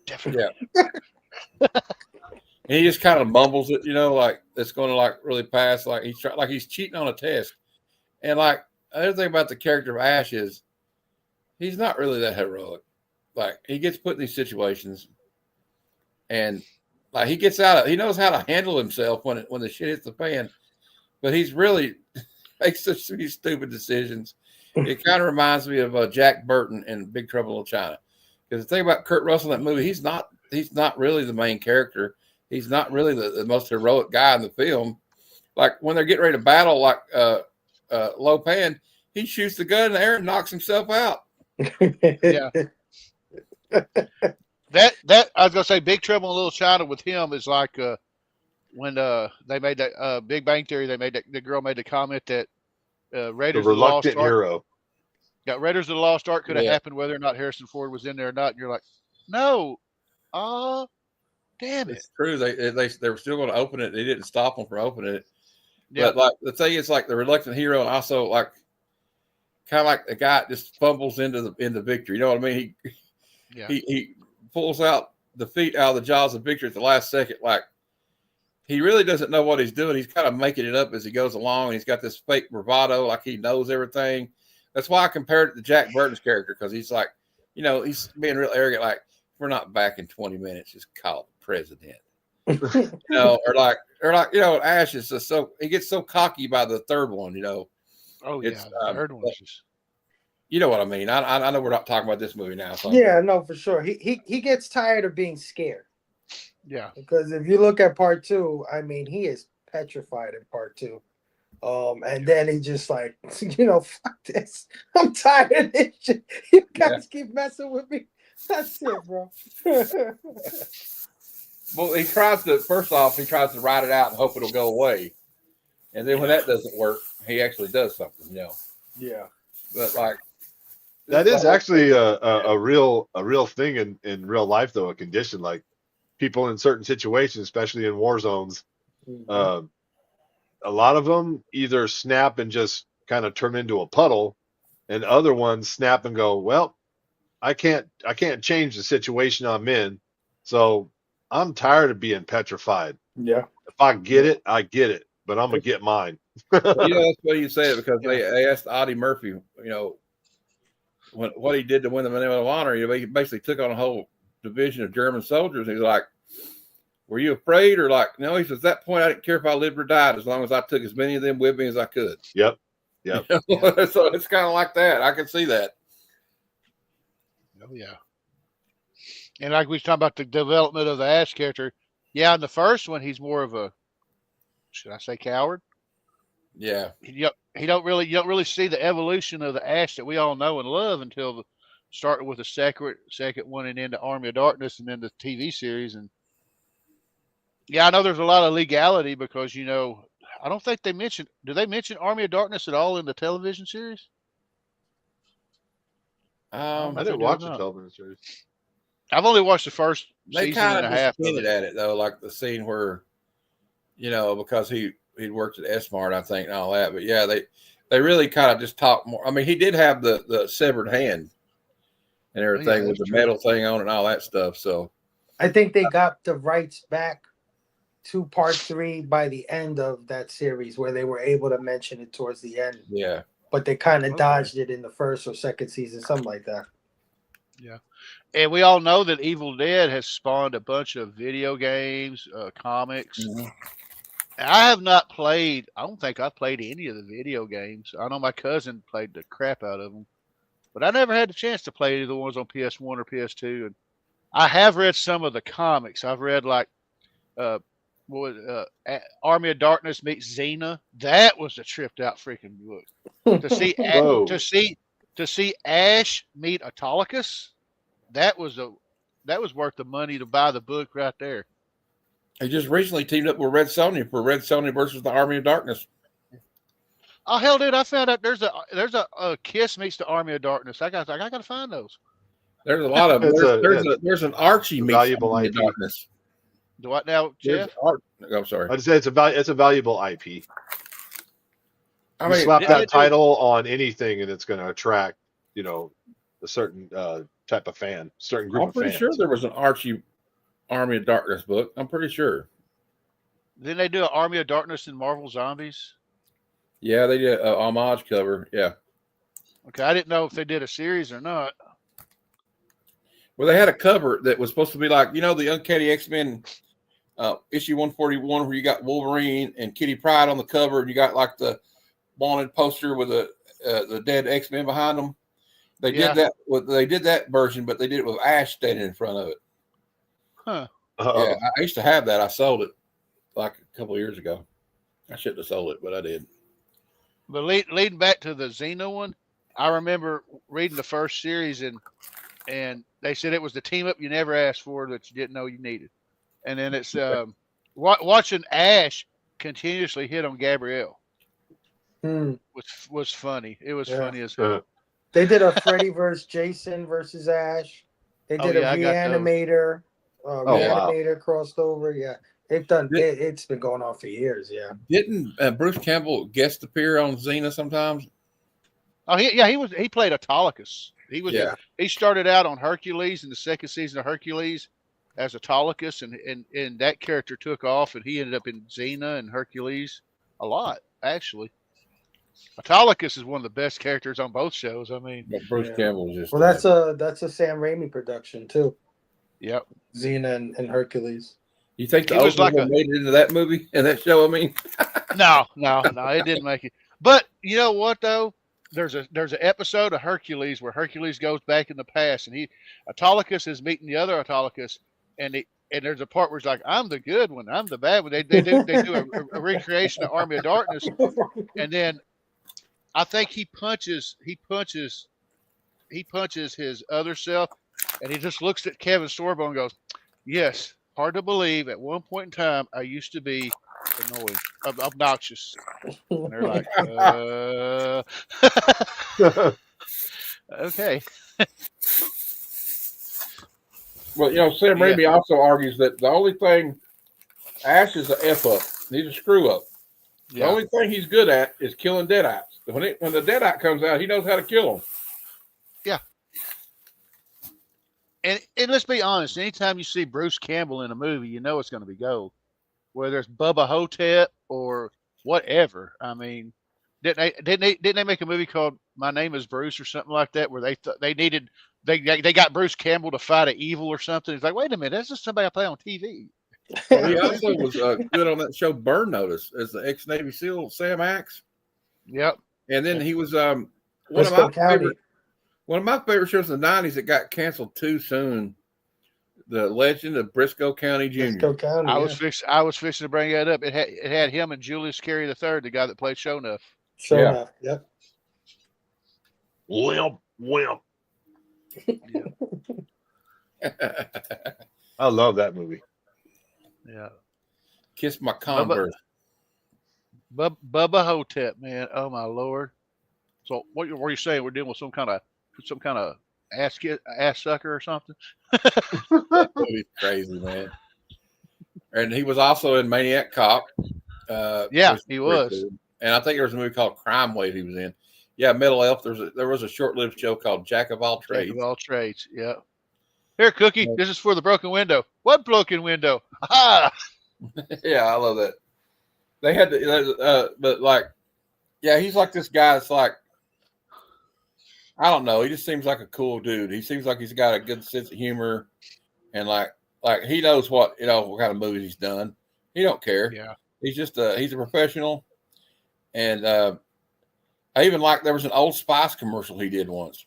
Definitely. Yeah. And he just kind of mumbles it, like it's going to like really pass, like he's cheating on a test. And like the other thing about the character of Ash is he's not really that heroic. Like he gets put in these situations, and like he gets out of, he knows how to handle himself when the shit hits the fan. But he's really makes such many stupid decisions. It kind of reminds me of Jack Burton in Big Trouble in Little China. Because the thing about Kurt Russell in that movie, he's not really the main character. He's not really the most heroic guy in the film. Like when they're getting ready to battle, like Lo Pan, he shoots the gun in the air and knocks himself out. Yeah. That I was gonna say, Big Trouble in Little China with him is like when they made that Big Bang Theory. They made the girl made the comment that Raiders the of the Lost reluctant Ark. hero. Yeah, Raiders of the Lost Ark could have happened whether or not Harrison Ford was in there or not. And you're like, no, damn it. It's true. They were still going to open it. They didn't stop them from opening it. Yeah. But like the thing is, like the reluctant hero, and also like kind of like the guy just fumbles into victory. You know what I mean? He pulls out the feet out of the jaws of victory at the last second. Like he really doesn't know what he's doing. He's kind of making it up as he goes along. He's got this fake bravado, like he knows everything. That's why I compared it to Jack Burton's character, because he's like, he's being real arrogant. Like, we're not back in 20 minutes. Just call the president. Or like, Ash is just he gets so cocky by the third one. Oh yeah, the third one. You know what I mean? I know we're not talking about this movie now. So no, for sure. He gets tired of being scared. Yeah, because if you look at part 2, I mean, he is petrified in part 2. And then he just like, fuck this. I'm tired of this shit. You guys keep messing with me. That's it, bro. Well, he tries to ride it out and hope it'll go away. And then when that doesn't work, he actually does something, Yeah. But like, that is actually a real thing in real life, though, a condition. Like people in certain situations, especially in war zones, a lot of them either snap and just kind of turn into a puddle, and other ones snap and go, well, I can't change the situation I'm in, so I'm tired of being petrified. Yeah. If I get it, I get it, but I'm gonna get mine. That's what you say it, because they asked Audie Murphy, what he did to win the Medal of Honor. He basically took on a whole division of German soldiers. And he's like, were you afraid? Or like, no, he says, at that point, I didn't care if I lived or died, as long as I took as many of them with me as I could. Yep. So it's kind of like that. I can see that. Oh, yeah. And like we was talking about the development of the Ash character. Yeah, in the first one, he's more of a, should I say, coward? Yeah. You don't really see the evolution of the Ash that we all know and love until starting with the second one and into Army of Darkness and then the TV series. And yeah, I know there's a lot of legality because, I don't think they mentioned. Do they mention Army of Darkness at all in the television series? I They didn't do or watch the not. television series. I've only watched the first They season kind and a of just half of hinted it. at it though, like the scene where, because he'd worked at S-Mart, I think, and all that. But yeah, they really kind of just talked more. I mean, he did have the severed hand and everything with the metal thing on it and all that stuff. So I think they got the rights back to part 3 by the end of that series, where they were able to mention it towards the end. Yeah. But they kind of dodged it in the first or second season, something like that. Yeah. And we all know that Evil Dead has spawned a bunch of video games, comics. Mm-hmm. I have not played. I don't think I've played any of the video games. I know my cousin played the crap out of them, but I never had the chance to play any of the ones on PS1 or PS2. And I have read some of the comics. I've read like Army of Darkness meets Xena. That was a tripped out freaking book. To see Ash meet Autolycus. That was worth the money to buy the book right there. He just recently teamed up with Red Sonja for Red Sonja versus the Army of Darkness. Oh hell, dude! I found out there's a Kiss meets the Army of Darkness. I got to find those. There's a lot of them. There's an Archie meets valuable Army IP. of Darkness. Do what now, Jeff? I'm sorry. I'd say it's a valuable IP. I You mean, slap that title on anything, and it's going to attract, a certain type of fan, certain group I'm of fans. pretty sure there was an Archie Army of Darkness book. I'm pretty sure. Then they do an Army of Darkness in Marvel Zombies. Yeah, they did an homage cover. Yeah. Okay, I didn't know if they did a series or not. Well, they had a cover that was supposed to be like, the Uncanny X-Men issue 141, where you got Wolverine and Kitty Pryde on the cover, and you got like the wanted poster with the dead X-Men behind them. They did that. They did that version, but they did it with Ash standing in front of it. Huh. Yeah, I used to have that. I sold it like a couple of years ago. I shouldn't have sold it, but I did. But leading back to the Xena one, I remember reading the first series, and they said it was the team up you never asked for that you didn't know you needed. And then it's watching Ash continuously hit on Gabrielle was funny. It was funny as hell. They did a Freddy versus Jason versus Ash. They did a Reanimator. Reanimator crossed over. Yeah, they've done. It's been going on for years. Yeah. Didn't Bruce Campbell guest appear on Xena sometimes? Oh, he played Autolycus. He started out on Hercules in the second season of Hercules as Autolycus, and that character took off, and he ended up in Xena and Hercules a lot, actually. Autolycus is one of the best characters on both shows. I mean, but Bruce Campbell was just. Well, that's a Sam Raimi production too. Yep. Xena and Hercules. You think the old one made it into that movie and that show? I mean, no, it didn't make it. But you know what though? There's an episode of Hercules where Hercules goes back in the past, and Autolycus is meeting the other Autolycus, and there's a part where it's like, I'm the good one, I'm the bad one. They do a recreation of Army of Darkness, and then I think he punches his other self, and he just looks at Kevin Sorbo and goes, "Yes, hard to believe. At one point in time, I used to be annoying, obnoxious." And they're like, okay. Well, Sam Raimi also argues that the only thing Ash is an F up. He's a screw up. The only thing he's good at is killing Deadites. When the Deadite comes out, he knows how to kill them. Yeah. And let's be honest, anytime you see Bruce Campbell in a movie, you know it's going to be gold. Whether it's Bubba Hotep or whatever. I mean, didn't they make a movie called My Name Is Bruce or something like that, where they got Bruce Campbell to fight an evil or something? It's like, wait a minute, that's just somebody I play on TV. Well, he also was good on that show Burn Notice as the ex-Navy SEAL Sam Axe. Yep. And then he was one of my favorite shows in the 90s that got canceled too soon. The Legend of Briscoe County Jr. Briscoe County, I was fixing to bring that up. It had him and Julius Carey III, the guy that played Shonuff. Shonuff, yep. Wimp. Yeah. I love that movie. Yeah. Kiss My Converse. Bubba Hotep, man. Oh my lord. So what were you saying? We're dealing with some kind of ass sucker or something? That movie's crazy, man. And he was also in Maniac Cop. Yeah, which he pretty was. cool. And I think there was a movie called Crime Wave he was in. Yeah, Metal Elf. There was a short-lived show called Jack of All Trades. Jack of all trades. Yeah. Here, Cookie. This is for the broken window. What broken window? Aha! Yeah, I love that. They had to, but like, yeah, he's like this guy. It's like, I don't know. He just seems like a cool dude. He seems like he's got a good sense of humor, and like he knows what kind of movies he's done. He don't care. Yeah. He's just he's a professional, and I even like there was an Old Spice commercial he did once,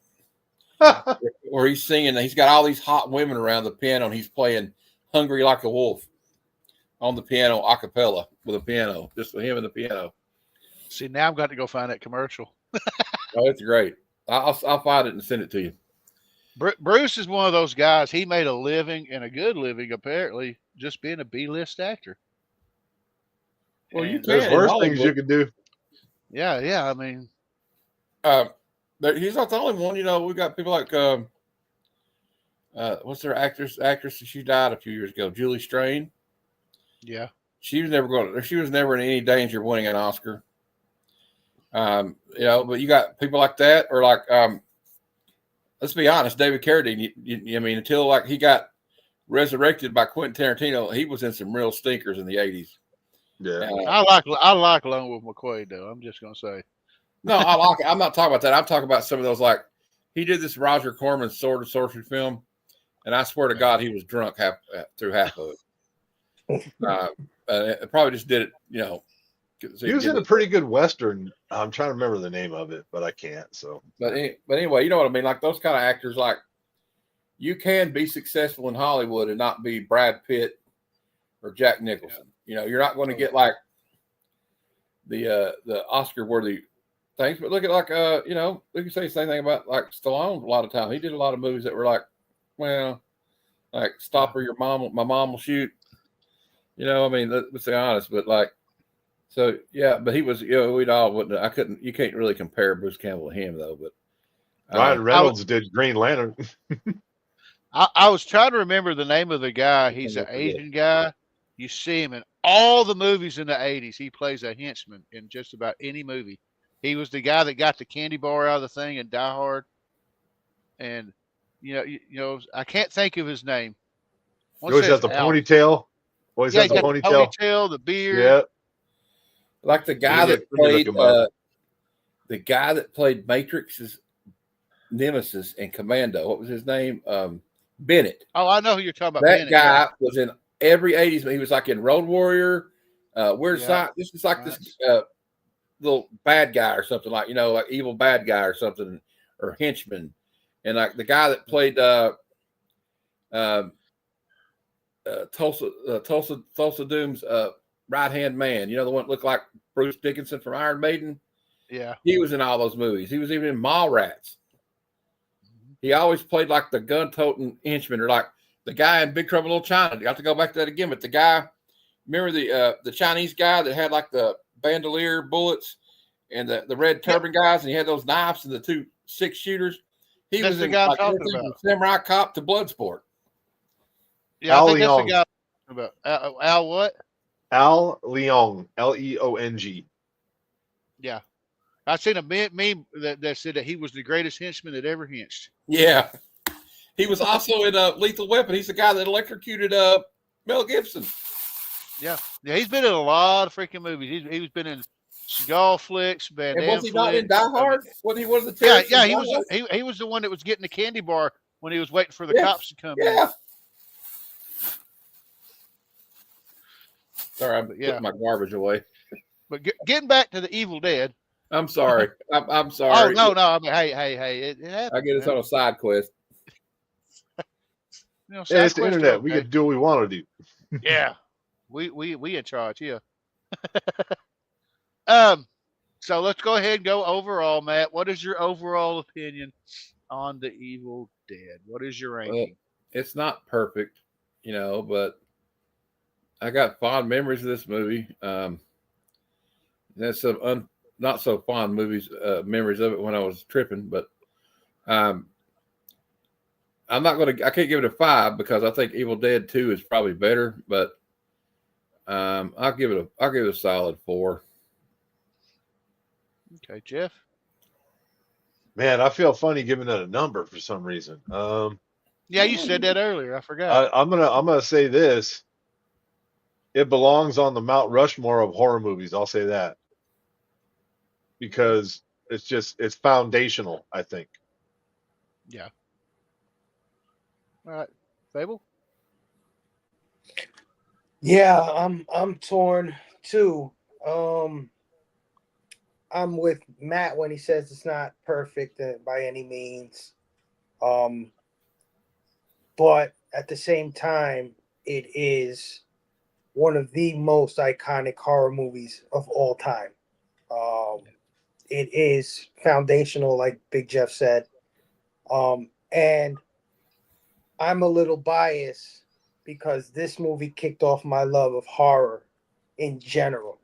where he's singing. He's got all these hot women around the piano, and he's playing "Hungry Like a Wolf" on the piano a cappella with a piano, just with him and the piano. See, now I'm going to go find that commercial. Oh, it's great. I'll find it and send it to you. Bruce is one of those guys. He made a living, and a good living, apparently, just being a B-list actor. Well, there's worse things you could do. Yeah. I mean, he's not the only one. We got people like what's their actress? She died a few years ago. Julie Strain. Yeah, she was never in any danger of winning an Oscar. But you got people like that, or like let's be honest, David Carradine. I mean, until like he got resurrected by Quentin Tarantino, he was in some real stinkers in the 80s. Yeah, I like Lone Wolf McQuade though. I'm just gonna say. No, I like it. I'm not talking about that. I'm talking about some of those, like he did this Roger Corman Sword of Sorcery film, and I swear to God, he was drunk through half of it. Probably just did it, So he was in a pretty good Western. I'm trying to remember the name of it, but I can't. So, but anyway, you know what I mean? Like those kind of actors, like you can be successful in Hollywood and not be Brad Pitt or Jack Nicholson. You're not going to get like the Oscar worthy things. But look at like we can say the same thing about like Stallone. A lot of times he did a lot of movies that were like, well, like Stop or My Mom Will Shoot. I mean, let's be honest, but like. So yeah, but he was, we'd all wouldn't. You can't really compare Bruce Campbell to him though. But Ryan Reynolds did Green Lantern. I was trying to remember the name of the guy. He's an Asian guy. You see him in all the movies in the 80s. He plays a henchman in just about any movie. He was the guy that got the candy bar out of the thing in Die Hard. And I can't think of his name. He always has the ponytail. Always has the ponytail, the beard. Yeah. Like the guy that played Matrix's nemesis in Commando. What was his name? Bennett. Oh, I know who you're talking about. That guy was in every 80s. He was like in Road Warrior. This is like this little bad guy or something, like like evil bad guy or something, or henchman. And like the guy that played Tulsa Doom's right hand man, the one that looked like Bruce Dickinson from Iron Maiden. Yeah, he was in all those movies. He was even in Mallrats. He always played like the gun-toting henchman, or like the guy in Big Trouble in Little China. You have to go back to that again. But the guy, remember the Chinese guy that had like the bandolier bullets and the red turban guys, and he had those knives and the 2 6-shooters. He was in the guy like, talking about Samurai Cop to Bloodsport. Yeah, I think that's the guy about Al what? Al Leong, Leong. Yeah. I seen a meme that said that he was the greatest henchman that ever henched. Yeah. He was also in Lethal Weapon. He's the guy that electrocuted Mel Gibson. Yeah. Yeah, he's been in a lot of freaking movies. He's been in Seagal flicks, Van Damme. And was he not in Die Hard? When he was the Yeah, he was the one that was getting the candy bar when he was waiting for the cops to come in. Sorry, I'm putting my garbage away. But getting back to the Evil Dead. I'm sorry. I'm sorry. Oh, no. I mean, hey. It happened, I get us on a side quest. It's the internet. Okay. We can do what we want to do. Yeah. We in charge, yeah. So let's go ahead and go overall, Matt. What is your overall opinion on the Evil Dead? What is your ranking? Well, it's not perfect, but I got fond memories of this movie. That's some not so fond memories of it when I was tripping, but I'm not going to. I can't give it a 5 because I think Evil Dead 2 is probably better, but I'll give it a solid 4. Okay, Jeff. Man, I feel funny giving it a number for some reason. Yeah, you said that earlier. I forgot. I'm gonna say this. It belongs on the Mount Rushmore of horror movies. I'll say that because it's foundational, I think. Yeah. All right, Fable. Yeah, I'm torn too. I'm with Matt when he says it's not perfect by any means. But at the same time, it is one of the most iconic horror movies of all time. It is foundational, like Big Jeff said. And I'm a little biased because this movie kicked off my love of horror in general.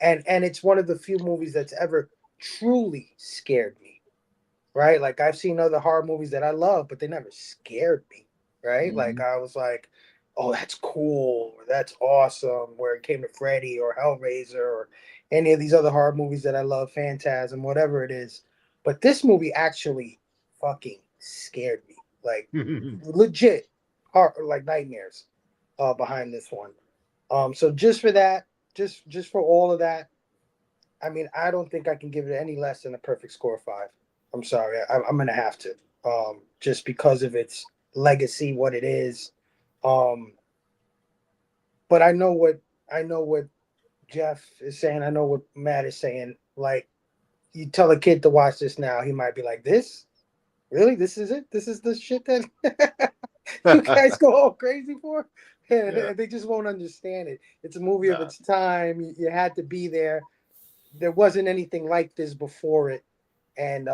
And it's one of the few movies that's ever truly scared me, right? Like I've seen other horror movies that I love, but they never scared me, right? Mm-hmm. Like I was like, oh, that's cool, or that's awesome, where it came to Freddy or Hellraiser or any of these other horror movies that I love, Phantasm, whatever it is. But this movie actually fucking scared me, like legit, like nightmares behind this one. So just for that, just for all of that, I mean, I don't think I can give it any less than a perfect score of 5. I'm sorry, I'm gonna have to, just because of its legacy, what it is. But I know what Jeff is saying. I know what Matt is saying. Like, you tell a kid to watch this now, he might be like, "This, really? This is it? This is the shit that you guys go all crazy for?" Yeah. They just won't understand it. It's a movie of its time. You had to be there. There wasn't anything like this before it, and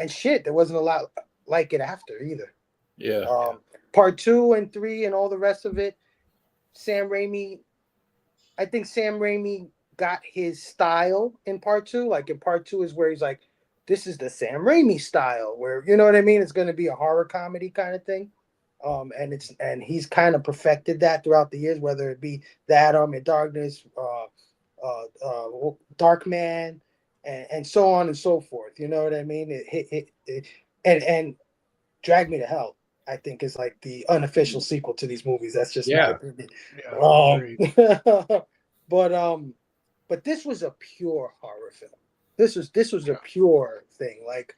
shit, there wasn't a lot like it after either. Yeah. Part 2 and 3 and all the rest of it, Sam Raimi. I think Sam Raimi got his style in part 2. Like in part 2 is where he's like, this is the Sam Raimi style, where, you know what I mean? It's going to be a horror comedy kind of thing. And he's kind of perfected that throughout the years, whether it be that Army of Darkness, Dark Man, and so on and so forth. You know what I mean? And Drag Me to Hell, I think, is like the unofficial sequel to these movies. That's just my opinion. But this was a pure horror film. This was a pure thing. Like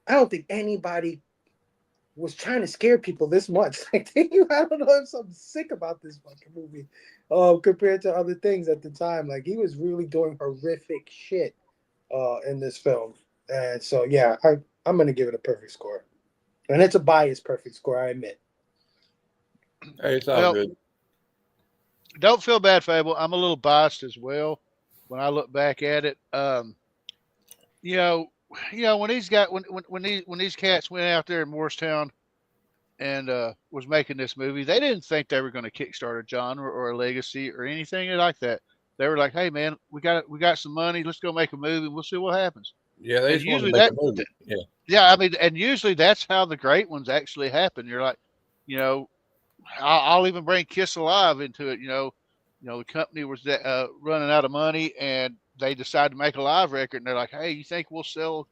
I don't think anybody was trying to scare people this much. Like, I don't know if something sick about this fucking movie compared to other things at the time. Like, he was really doing horrific shit in this film. And so, yeah, I'm going to give it a perfect score. And it's a biased perfect score, I admit. Hey, it's all good. Don't feel bad, Fable. I'm a little biased as well when I look back at it. You know, when these cats went out there in Morristown and was making this movie, they didn't think they were going to kickstart a genre or a legacy or anything like that. They were like, "Hey, man, we got some money. Let's go make a movie. We'll see what happens." Yeah, they just want to make a movie. Yeah, I mean, and usually that's how the great ones actually happen. You're like, I'll even bring Kiss Alive into it. The company was running out of money, and they decided to make a live record, and they're like, "Hey, you think we'll sell,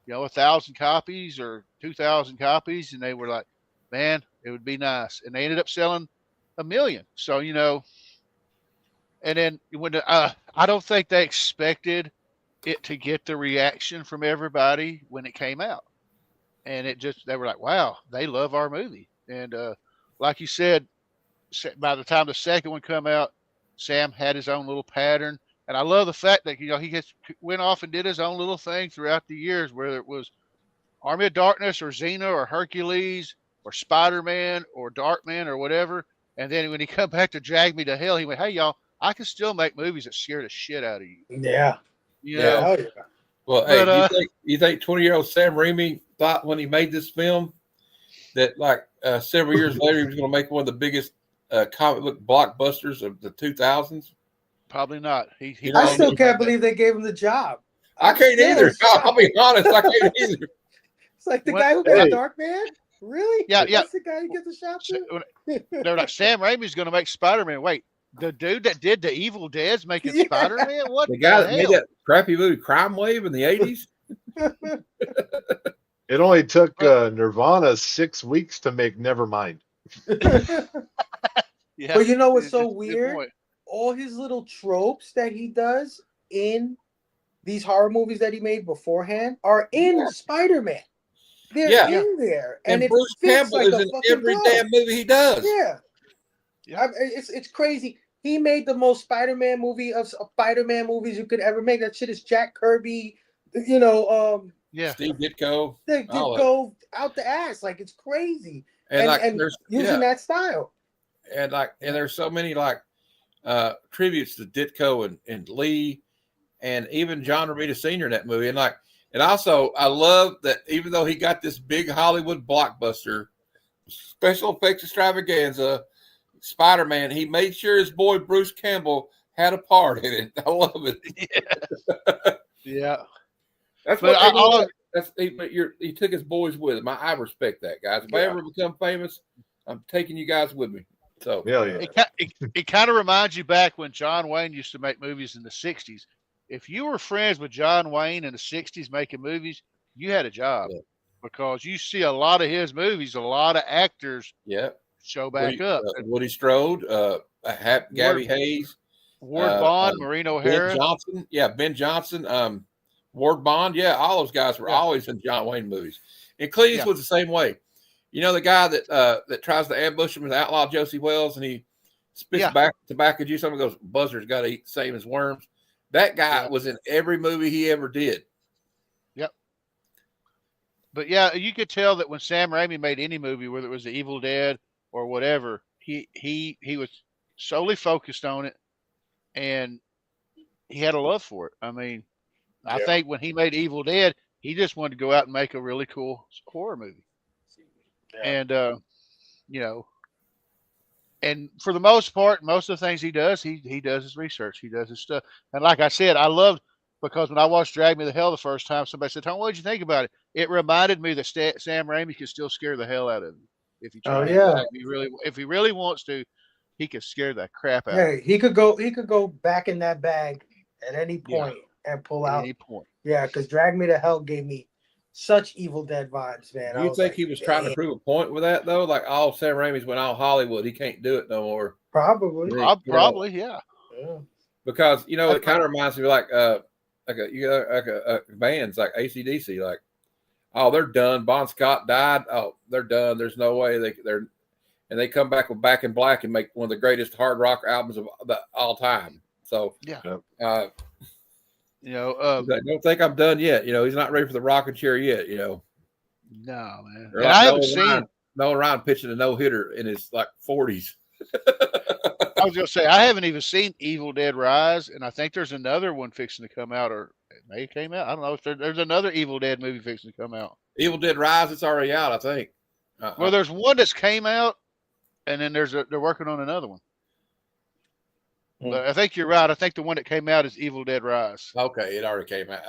1,000 copies or 2,000 copies?" And they were like, "Man, it would be nice." And they ended up selling 1 million. So, and then when I don't think they expected it to get the reaction from everybody when it came out. And they were like, wow, they love our movie. And like you said, by the time the second one come out, Sam had his own little pattern. And I love the fact that, he went off and did his own little thing throughout the years, whether it was Army of Darkness or Xena or Hercules or Spider-Man or Darkman or whatever. And then when he come back to Drag Me to Hell, he went, hey, y'all, I can still make movies that scare the shit out of you. Yeah. Yeah. Well, hey, you think 20-year-old Sam Raimi thought when he made this film that like several years later he was going to make one of the biggest comic book blockbusters of the 2000s? Probably not. He I probably still didn't can't have that. believe they gave him the job. I can't still either. shocked. I'll be honest. I can't either. It's like the What- guy who Hey. made Dark Man? Really? Yeah, yeah. That's the guy who gets a shot to? They were like, Sam Raimi's going to make Spider-Man. Wait, the dude that did the Evil Dead's making Yeah. Spider-Man? What The guy that hell? made that crappy movie Crime Wave in the 80s. It only took Nirvana 6 weeks to make Nevermind. Yeah, But you know what's it's so a good weird? point. All his little tropes that he does in these horror movies that he made beforehand are in Spider-Man. They're Yeah. in there. And it Bruce fits Campbell like is a in fucking every glove. damn movie he does. Yeah. Yeah. It's crazy. He made the most Spider-Man movie of Spider-Man movies you could ever make. That shit is Jack Kirby, Yeah. Steve Ditko. they all that. go out the ass. Like it's crazy. And, like and there's using that style. and there's so many like tributes to Ditko and Lee and even John Romita Sr. in that movie. And also I love that even though he got this big Hollywood blockbuster special effects extravaganza, Spider-Man, he made sure his boy Bruce Campbell had a part in it. I love it. Yeah. That's But what he took his boys with him. I respect that, guys. If I ever become famous, I'm taking you guys with me. So Hell yeah. It kind of reminds you back when John Wayne used to make movies in the 60s. If you were friends with John Wayne in the 60s making movies, you had a job because you see a lot of his movies, a lot of actors show back up. Woody Strode, Gabby Hayes, Ward Bond, Maureen O'Hara. Ben Johnson. Yeah, Ben Johnson, Ward Bond. Yeah, all those guys were always in John Wayne movies. And Clint Eastwood was the same way. You know, the guy that tries to ambush him is Outlaw Josie Wells, and he spits back tobacco juice. Someone goes, buzzards got to eat the same as worms. That guy was in every movie he ever did. Yep. But yeah, you could tell that when Sam Raimi made any movie, whether it was The Evil Dead or whatever, he was solely focused on it, and he had a love for it. I mean, I think when he made Evil Dead, he just wanted to go out and make a really cool horror movie. And and for the most part, most of the things he does, he does his research, he does his stuff. And like I said, I loved because when I watched Drag Me to Hell the first time, somebody said, "Tom, what did you think about it?" It reminded me that Sam Raimi can still scare the hell out of you if he tries. If he really wants to, he could scare the crap out. Yeah, he could go back in that bag at any point and pull out. Any point. Yeah, because Drag Me to Hell gave me such Evil Dead vibes, man. Do you think he was trying to prove a point with that though? Like, Sam Raimi's went all Hollywood, he can't do it no more. Probably. Probably, yeah. Because it kind of reminds me like bands like AC/DC, like, oh, they're done. Bon Scott died. Oh, they're done. There's no way and they come back with Back in Black and make one of the greatest hard rock albums of all time. So don't think I'm done yet. He's not ready for the rocking chair yet. No, man. Like I haven't seen Nolan Ryan pitching a no-hitter in his 40s. I was gonna say I haven't even seen Evil Dead Rise, and I think there's another one fixing to come out, or it may have came out. I don't know if there's another Evil Dead movie fixing to come out. Evil Dead Rise, it's already out, I think. Well, there's one that's came out, and then they're working on another one. But I think you're right. I think the one that came out is Evil Dead Rise. Okay, it already came out.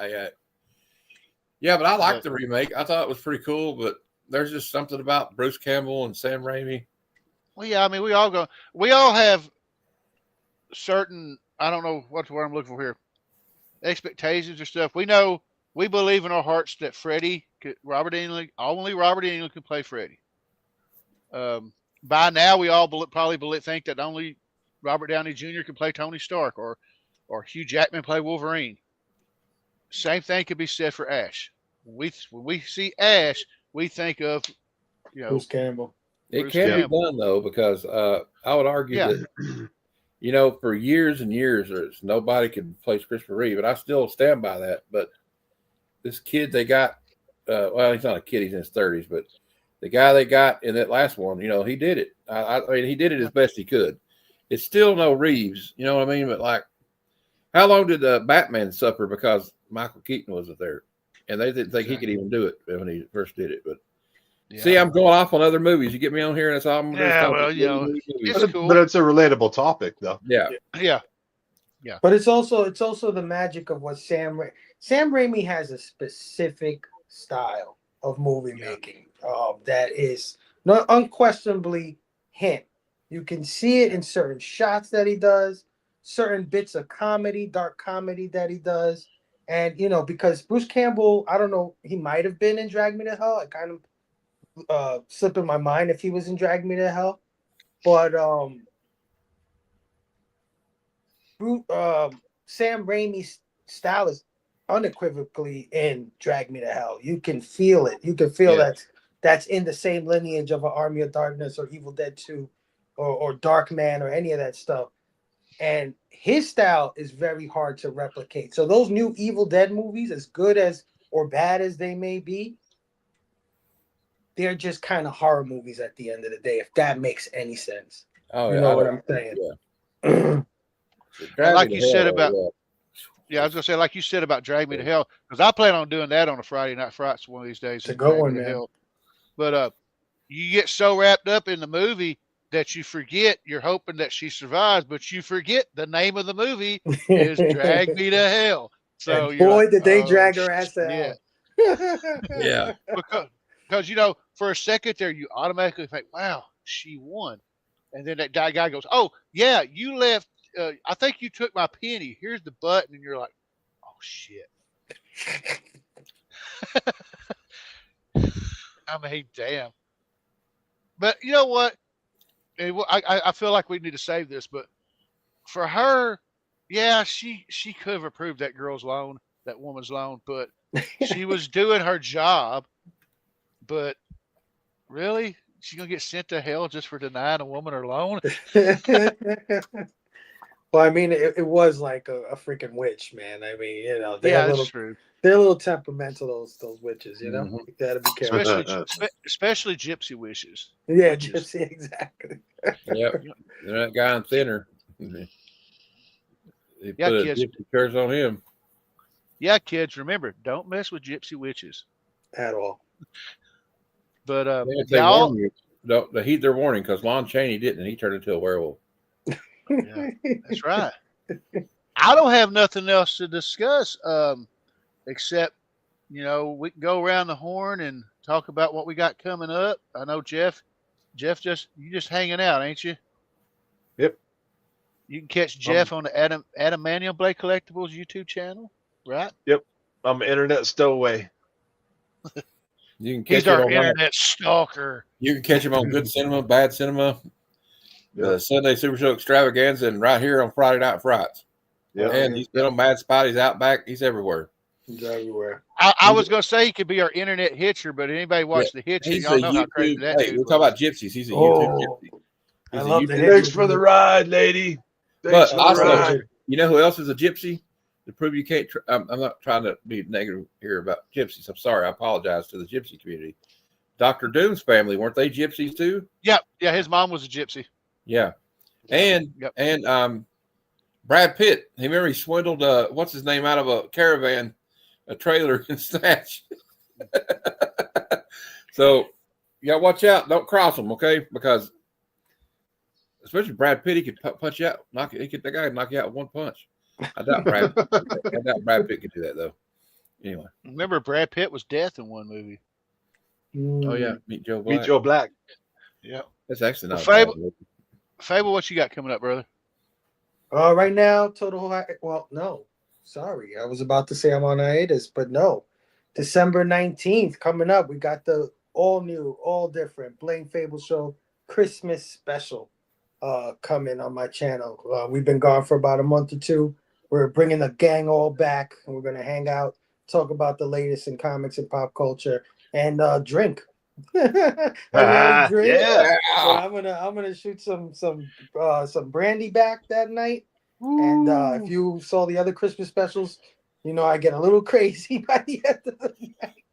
Yeah, but I liked the remake. I thought it was pretty cool, but there's just something about Bruce Campbell and Sam Raimi. Well, yeah, I mean, we all have certain, I don't know what word I'm looking for here, expectations or stuff. We believe in our hearts that only Robert Englund can play Freddy. By now, we all probably think that only Robert Downey Jr. can play Tony Stark or Hugh Jackman play Wolverine. Same thing could be said for Ash. When we see Ash, we think of Bruce Campbell. It can be done though, because I would argue that for years and years, there's nobody can replace Christopher Reeve, and I still stand by that. But this kid they got, he's not a kid; he's in his 30s. But the guy they got in that last one, he did it. I mean, he did it as best he could. It's still no Reeves, you know what I mean? But like, how long did Batman suffer because Michael Keaton wasn't there, and they didn't think he could even do it when he first did it? But see, I'm going off on other movies. You get me on here, and that's all I'm going to do. It's cool. But it's a relatable topic, though. Yeah. Yeah. But it's also the magic of what Sam Raimi has a specific style of movie making that is not unquestionably him. You can see it in certain shots that he does, certain bits of comedy, dark comedy that he does. And because Bruce Campbell, I don't know, he might have been in Drag Me to Hell. I kind of slipped in my mind if he was in Drag Me to Hell. But Sam Raimi's style is unequivocally in Drag Me to Hell. You can feel it. You can feel that's in the same lineage of an Army of Darkness or Evil Dead 2 or Dark Man or any of that stuff. And his style is very hard to replicate. So those new Evil Dead movies, as good as or bad as they may be, they're just kind of horror movies at the end of the day, if that makes any sense. Oh, you know what I'm saying? Yeah. And like you said about, I was gonna say, like you said about Drag Me to Hell, because I plan on doing that on a Friday Night Frights one of these days. It's a good one, man. Hell. But you get so wrapped up in the movie that you forget you're hoping that she survives, but you forget the name of the movie is Drag Me to Hell. So and boy, like, did they drag her ass to hell. Yeah. Because for a second there, you automatically think, "Wow, she won," and then that guy goes, "Oh yeah, you left. I think you took my penny. Here's the button," and you're like, "Oh shit." I mean, damn. But you know what? I feel like we need to save this, but for her, yeah, she could have approved that girl's loan, that woman's loan, but she was doing her job. But really, she's gonna get sent to hell just for denying a woman her loan? Well, I mean, it was like a freaking witch, man. I mean, That's true. They're a little temperamental, those witches, you know. Mhm. You gotta be careful. Especially gypsy wishes. Yeah, Witches. gypsy, exactly. Yep. That guy on Thinner. He Yeah, put a kids. gypsy curse on him. Yeah, kids, remember, don't mess with gypsy witches At all. But They warn you. They heed their warning because Lon Chaney didn't. He turned into a werewolf. Yeah, that's right. I don't have nothing else to discuss except, we can go around the horn and talk about what we got coming up. I know Jeff, you just hanging out, ain't you? Yep. You can catch Jeff on the Adamantium Blade Collectibles YouTube channel, right? Yep. I'm an internet stowaway. You can catch He's our internet stalker. You can catch him on Good Cinema, Bad Cinema, the Sunday Super Show Extravaganza, and right here on Friday Night Frights. Yeah. And he's been on Mad Spot. He's out back. He's everywhere. He's everywhere. I was going to say he could be our internet hitcher, but anybody watch the hitcher, He's y'all a know how crazy YouTube. that Hey, dude we're talking about gypsies. He's a YouTube gypsy. I love the Thanks for the ride, lady. Thanks But for the ride. also, you know who else is a gypsy? To prove you can't. I'm not trying to be negative here about gypsies. I'm sorry. I apologize to the gypsy community. Dr. Doom's family, weren't they gypsies too? Yeah. His mom was a gypsy. Yeah, and Brad Pitt. Remember he swindled what's his name out of a caravan, a trailer in Snatch. So you gotta watch out. Don't cross them, okay? Because especially Brad Pitt, he could punch you out. That guy could knock you out with one punch. I doubt Brad Pitt could do that though. Anyway, remember Brad Pitt was death in one movie. Oh yeah, Meet Joe Black. Meet Joe Black. Yeah, that's actually not Fable. What you got coming up, brother? Right now, no. Sorry, I was about to say I'm on hiatus, but no. December 19th coming up. We got the all new, all different Blame Fable Show Christmas special coming on my channel. We've been gone for about a month or two. We're bringing the gang all back, and we're gonna hang out, talk about the latest in comics and pop culture, and drink. Drink. Yeah. So I'm gonna shoot some brandy back that night. Ooh. And if you saw the other Christmas specials, I get a little crazy by the end of the night.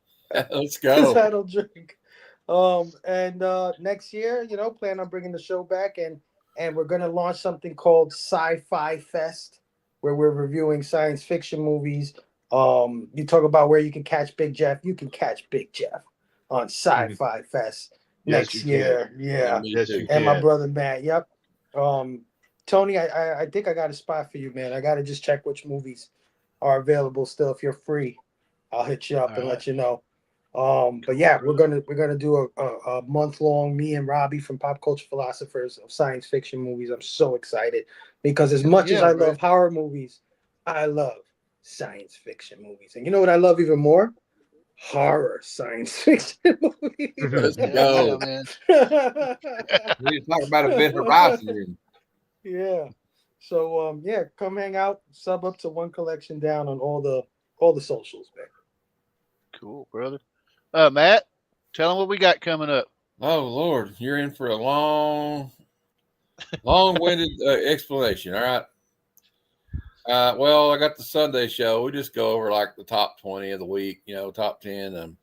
Let's go. I don't drink. And next year, plan on bringing the show back, and we're gonna launch something called Sci-Fi Fest, where we're reviewing science fiction movies. You talk about where you can catch Big Jeff. You can catch Big Jeff on Sci-Fi Fest next year. Yeah. Yes, you and my can. brother Matt. Yep. Tony, I think I got a spot for you, man. I got to just check which movies are available still. If you're free, I'll hit you up and let you know. But yeah, we're gonna do a month long. Me and Robbie from Pop Culture Philosophers of Science Fiction Movies. I'm so excited because as much as I love horror movies, I love science fiction movies. And you know what I love even more? Horror science fiction movies. Let's go. man. We need to talk about Event Horizon. Yeah. So yeah, come hang out, sub up to One Collection Down on all the socials, man. Cool, brother. Matt, tell them what we got coming up. Oh Lord, you're in for a long-winded explanation. All right. Well, I got the Sunday show. We just go over like the top 20 of the week, top 10. And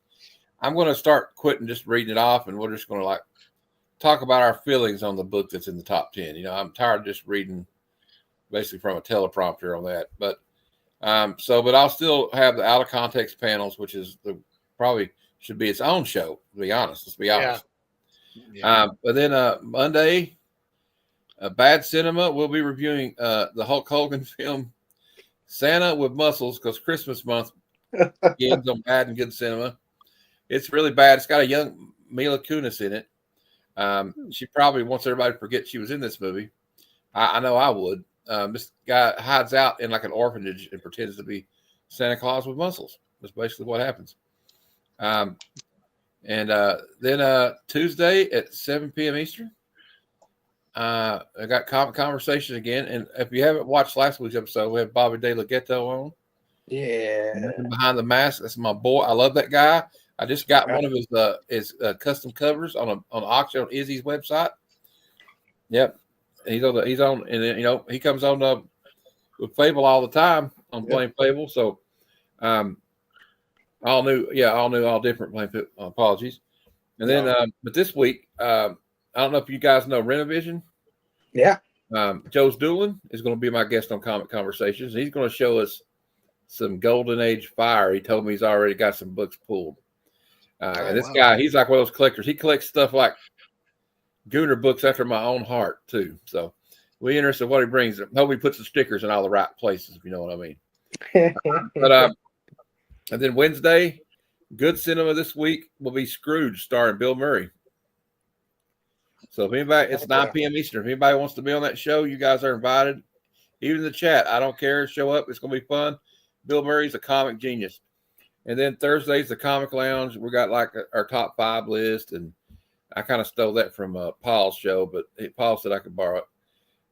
I'm going to start quitting just reading it off, and we're just going to like talk about our feelings on the book that's in the top 10. I'm tired of just reading basically from a teleprompter on that. But but I'll still have the out of context panels, which is probably should be its own show, to be honest. Let's be honest. Yeah. But then Monday, Bad Cinema, we'll be reviewing the Hulk Hogan film Santa with Muscles, because Christmas month begins on Bad and Good Cinema. It's really bad. It's got a young Mila Kunis in it. She probably wants everybody to forget she was in this movie. I know I would. This guy hides out in like an orphanage and pretends to be Santa Claus with muscles. That's basically what happens. And then Tuesday at 7 p.m. Eastern, I got Comic Conversation again. And if you haven't watched last week's episode, we have Bobby De La Ghetto on. Yeah. And Behind the Mask. That's my boy. I love that guy. I just got one of his custom covers on auction on Izzy's website. Yep. He's on, and then, he comes on with Fable all the time on Blame Fable. So, all new, all different Blame Fable. Apologies. And then, but this week, I don't know if you guys know Renovision. Yeah. Joe's Doolin is going to be my guest on Comic Conversations. He's going to show us some Golden Age fire. He told me he's already got some books pulled. And this guy, he's like one of those collectors. He collects stuff like Gooner books after my own heart too. So we're interested in what he brings. I hope he puts the stickers in all the right places, if you know what I mean. And then Wednesday, Good Cinema this week will be Scrooge, starring Bill Murray. So if anybody, it's 9 p.m. Eastern. If anybody wants to be on that show, you guys are invited. Even in the chat, I don't care. Show up. It's going to be fun. Bill Murray's a comic genius. And then Thursday's the Comic Lounge. We got like our top 5 list, and I kind of stole that from Paul's show, but Paul said I could borrow it.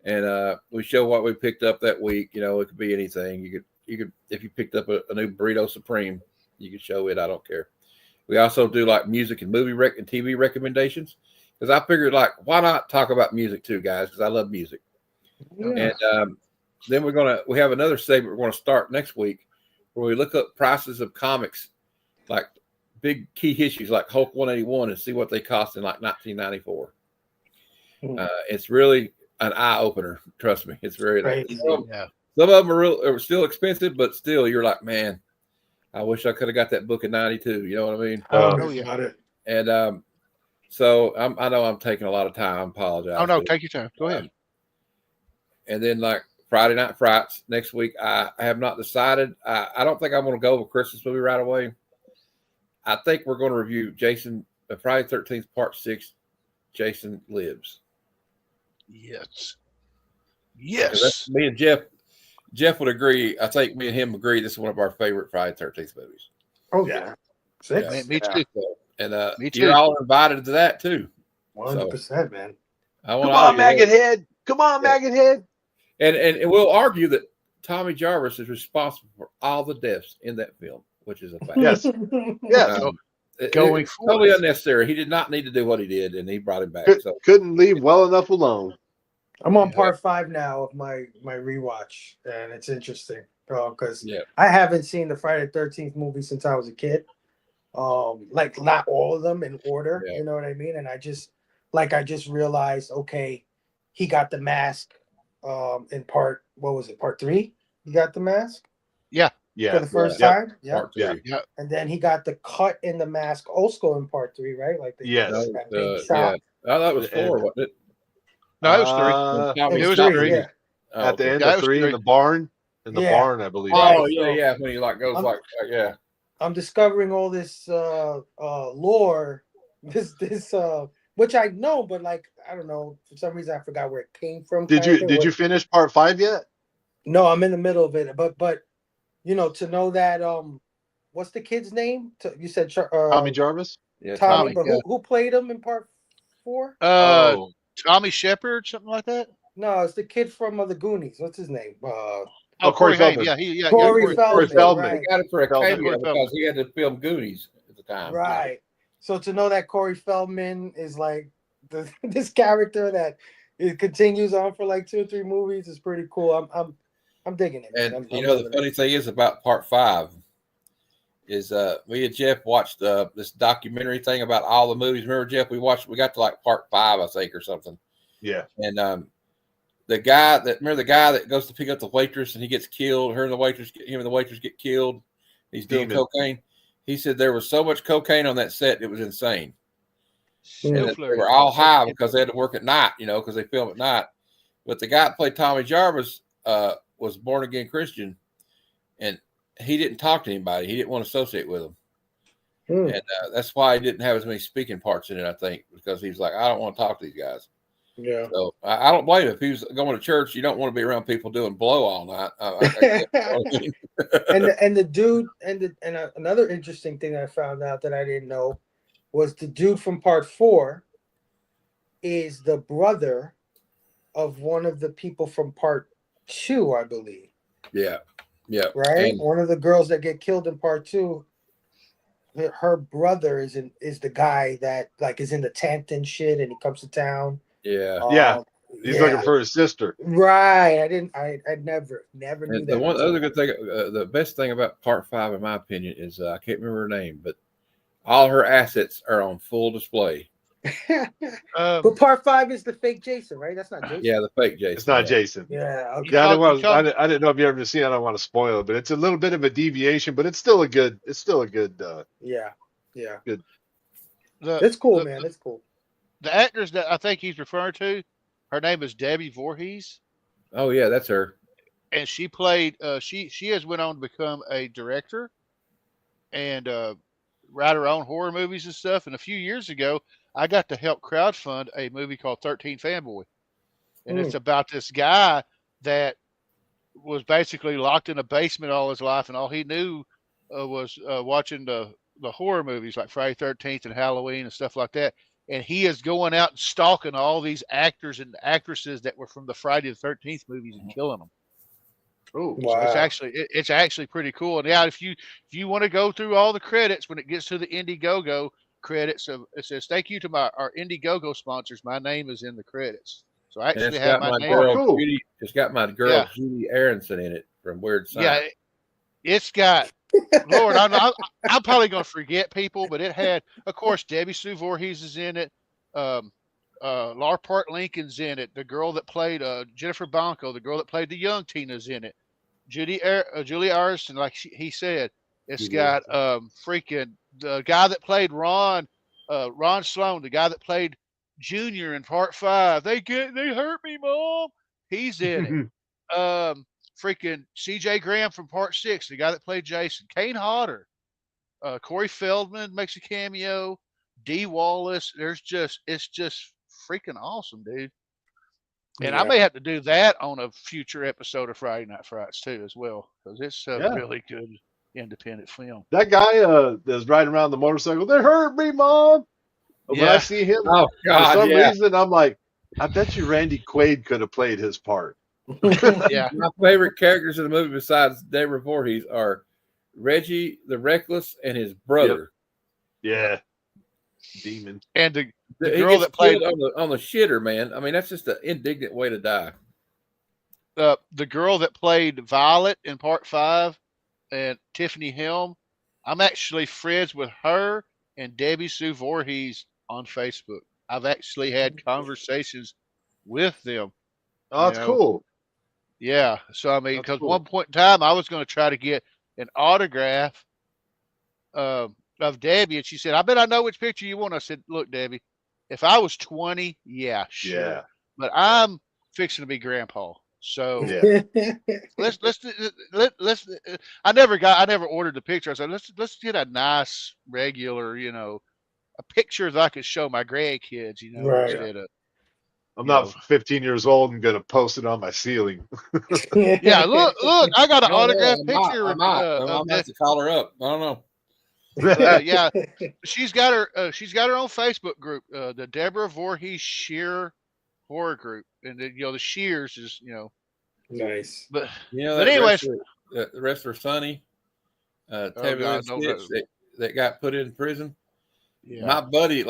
And we show what we picked up that week. It could be anything. You could if you picked up a new Burrito Supreme, you could show it. I don't care. We also do like music and movie and TV recommendations, because I figured like, why not talk about music too, guys? Because I love music. Yeah. And then we have another segment we're going to start next week, where we look up prices of comics, like big key issues like Hulk 181, and see what they cost in like 1994. It's really an eye opener. Trust me, it's very. Some of them are still expensive, but still, you're like, man, I wish I could have got that book in '92. You know what I mean? Got it. And so I know I'm taking a lot of time. I apologize. Oh no, take your time. Go ahead. And then like Friday Night Frights next week, I have not decided. I don't think I'm going to go with a Christmas movie right away. I think we're going to review Friday 13th Part 6. Jason Lives. Yes. Me and Jeff would agree. I think me and him agree this is one of our favorite Friday 13th movies. Oh yeah. 6. Yeah, me too. And me too. You're all invited to that too. 100%, man. Come on, Maggot Head. Come on, Maggot Head. And we'll argue that Tommy Jarvis is responsible for all the deaths in that film, which is a fact. Yes. Going forward. Totally unnecessary. He did not need to do what he did, and he brought him back. Couldn't leave well enough alone. I'm on part 5 now of my rewatch, and it's interesting because I haven't seen the Friday the 13th movie since I was a kid. Like not all of them in order, you know what I mean? And I just realized, okay, he got the mask in part 3? He got the mask? Yeah. For the first time? Yeah. And then he got the cut in the mask also in part 3, right? Like yes. Yeah. Oh, that was 4, wasn't it? No, it was 3. Tommy It was Tommy 3. Yeah. Oh, At the okay. end Yeah, it of was 3 in 3. the barn. In the Yeah. barn, I believe. Right. Oh yeah, so yeah. When he like goes I'm- like yeah. I'm discovering all this lore, this which I know, but like I don't know, for some reason I forgot where it came from. Did kind of you thing. finish part 5 yet? No, I'm in the middle of it, but you know, to know that what's the kid's name? You said Tommy Jarvis? Yeah, Tommy, but yeah. who played him in part 4? Oh, Tommy Shepard, something like that. No, it's the kid from the Goonies. What's his name? Oh, Corey Haim. Feldman. Yeah, Corey Corey Feldman. Feldman. Right. They got it for a Feldman. cameo Feldman. because he had to film Goonies at the time. Right. So to know that Corey Feldman is like this character that it continues on for like 2 or 3 movies is pretty cool. I'm digging it. And I'm you know the loving funny thing is about part 5 is me and Jeff watched this documentary thing about all the movies. Remember, Jeff? We got to like part 5, I think, or something. Yeah. And the guy that goes to pick up the waitress and he gets killed. Him and the waitress get killed. He's doing Demon. cocaine. He said there was so much cocaine on that set it was insane. Yeah. And they were all high because they had to work at night, because they film at night. But the guy that played Tommy Jarvis was born again Christian, and he didn't talk to anybody. He didn't want to associate with them. And that's why he didn't have as many speaking parts in it, I think, because he's like, I don't want to talk to these guys. Yeah. So I don't blame him. If he was going to church, you don't want to be around people doing blow all night. and the dude and another interesting thing I found out that I didn't know was the dude from part 4 is the brother of one of the people from part 2, I believe. Yeah. Yeah. Right? And One of the girls that get killed in part 2, her brother is the guy that like is in the tent and shit, and he comes to town. yeah. Yeah. He's looking for his sister. Right. I never knew And that. the one other good thing, the best thing about part 5, in my opinion, is I can't remember her name, but all her assets are on full display. But part 5 is the fake Jason, right? That's not Jason. Yeah, the fake Jason. It's not yeah. Jason. Yeah. Okay. Yeah, I didn't know if you ever seen it. I don't want to spoil it, but it's a little bit of a deviation, but it's still a good. Yeah. Good. It's cool, man. It's cool. The actors that I think he's referring to, her name is Debbie Voorhees, Oh yeah, that's her. and she played. She has went on to become a director and write her own horror movies and stuff. And a few years ago, I got to help crowdfund a movie called 13 Fanboy, and it's about this guy that was basically locked in a basement all his life, and all he knew was watching the horror movies like Friday 13th and Halloween and stuff like that. And he is going out and stalking all these actors and actresses that were from the Friday the 13th movies and killing them. Oh, So it's actually pretty cool. And yeah, if you want to go through all the credits when it gets to the Indiegogo credits, it says thank you to our Indiegogo sponsors. My name is in the credits. So I And actually it's have got my my name. girl. cool. Judy, it's got my girl Yeah. Judy Aronson in it from Weird Science. Yeah, it's got. Lord, I'm probably going to forget people, but it had, of course, Debbie Sue Voorhees is in it. Laura Park Lincoln's in it. The girl that played Jennifer Bonko, the girl that played the young Tina's in it. Julie Aronson, like he said, it's got freaking the guy that played Ron Sloan, the guy that played Junior in part 5. They hurt me, Mom. He's in it. Freaking C.J. Graham from part 6, the guy that played Jason. Kane Hodder, Corey Feldman makes a cameo. Dee Wallace. It's just freaking awesome, dude. And I may have to do that on a future episode of Friday Night Frights too, as well, because it's a really good independent film. That guy that's riding around the motorcycle, they hurt me, Mom. But when I see him, Oh God, for some yeah. reason, I'm like, I bet you Randy Quaid could have played his part. Yeah. My favorite characters in the movie besides Deborah Voorhees are Reggie the Reckless and his brother. Yeah. Demon. And the He girl gets that played killed on the shitter, man. I mean, that's just an indignant way to die. the girl that played Violet in part 5 and Tiffany Helm, I'm actually friends with her and Debbie Sue Voorhees on Facebook. I've actually had conversations with them. Oh, that's cool. Yeah. So, I mean, because cool. one point in time, I was going to try to get an autograph of Debbie, and she said, I bet I know which picture you want. I said, look, Debbie, if I was 20, yeah, sure. Yeah. but I'm fixing to be grandpa. So let's I never ordered the picture. I said let's get a nice regular, a picture that I could show my grandkids, Right. instead of. I'm not 15 years old and gonna post it on my ceiling. Yeah, look, I got an No, autographed I'm picture. I'm gonna have to call her up. I don't know. Yeah, she's got her own Facebook group, the Deborah Voorhees Shear Horror Group, and the Shears is Nice. But that anyways, the wrestler Sonny, Tabby God, Lynn no, Stitch, that got put in prison. Yeah. My buddy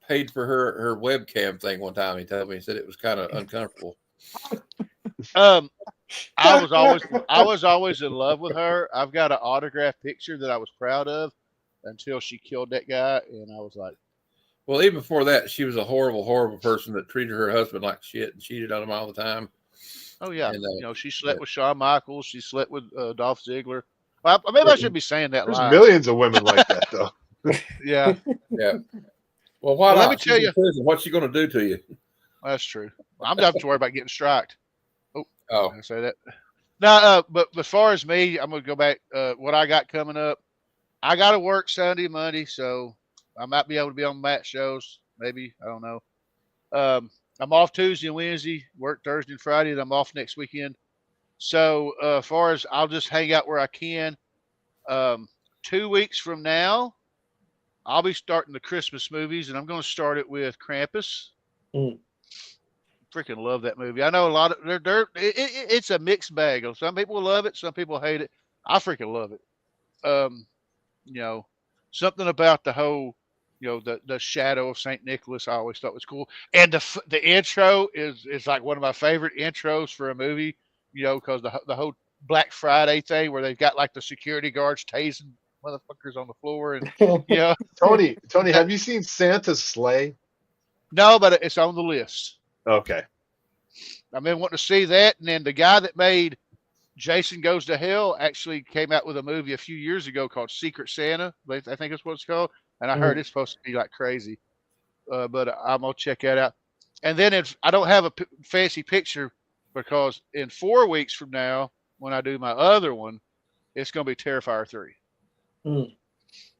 paid for her webcam thing one time. He told me, he said it was kind of uncomfortable. I was always in love with her. I've got an autographed picture that I was proud of until she killed that guy, and I was like, well, even before that, she was a horrible, horrible person that treated her husband like shit and cheated on him all the time. oh yeah, And, she slept with Shawn Michaels, she slept with Dolph Ziggler. Well, maybe I shouldn't be saying that. There's live. millions of women like that, though. Yeah. Yeah. Well, why not? Let me tell you, what's she going to do to you? That's true. I'm not worried about getting striked. Oh, I say that. Now, but as far as me, I'm gonna go back. What I got coming up, I got to work Sunday, Monday, so I might be able to be on Matt shows. Maybe, I don't know. I'm off Tuesday and Wednesday, work Thursday and Friday, and I'm off next weekend. So, as far as I'll just hang out where I can. 2 weeks from now, I'll be starting the Christmas movies, and I'm going to start it with Krampus. Freaking love that movie. I know a lot of it's a mixed bag. Some people love it, some people hate it. I freaking love it. Something about the whole, the shadow of Saint Nicholas I always thought was cool, and the intro is like one of my favorite intros for a movie. Because the whole Black Friday thing where they've got like the security guards tasing motherfuckers on the floor, and Tony, have you seen Santa's Sleigh? No, but it's on the list. Okay. I've been wanting to see that, and then the guy that made Jason Goes to Hell actually came out with a movie a few years ago called Secret Santa. I think that's what it's called, and I heard it's supposed to be like crazy. But I'm gonna check that out. And then I don't have a fancy picture because in 4 weeks from now, when I do my other one, it's gonna be Terrifier 3.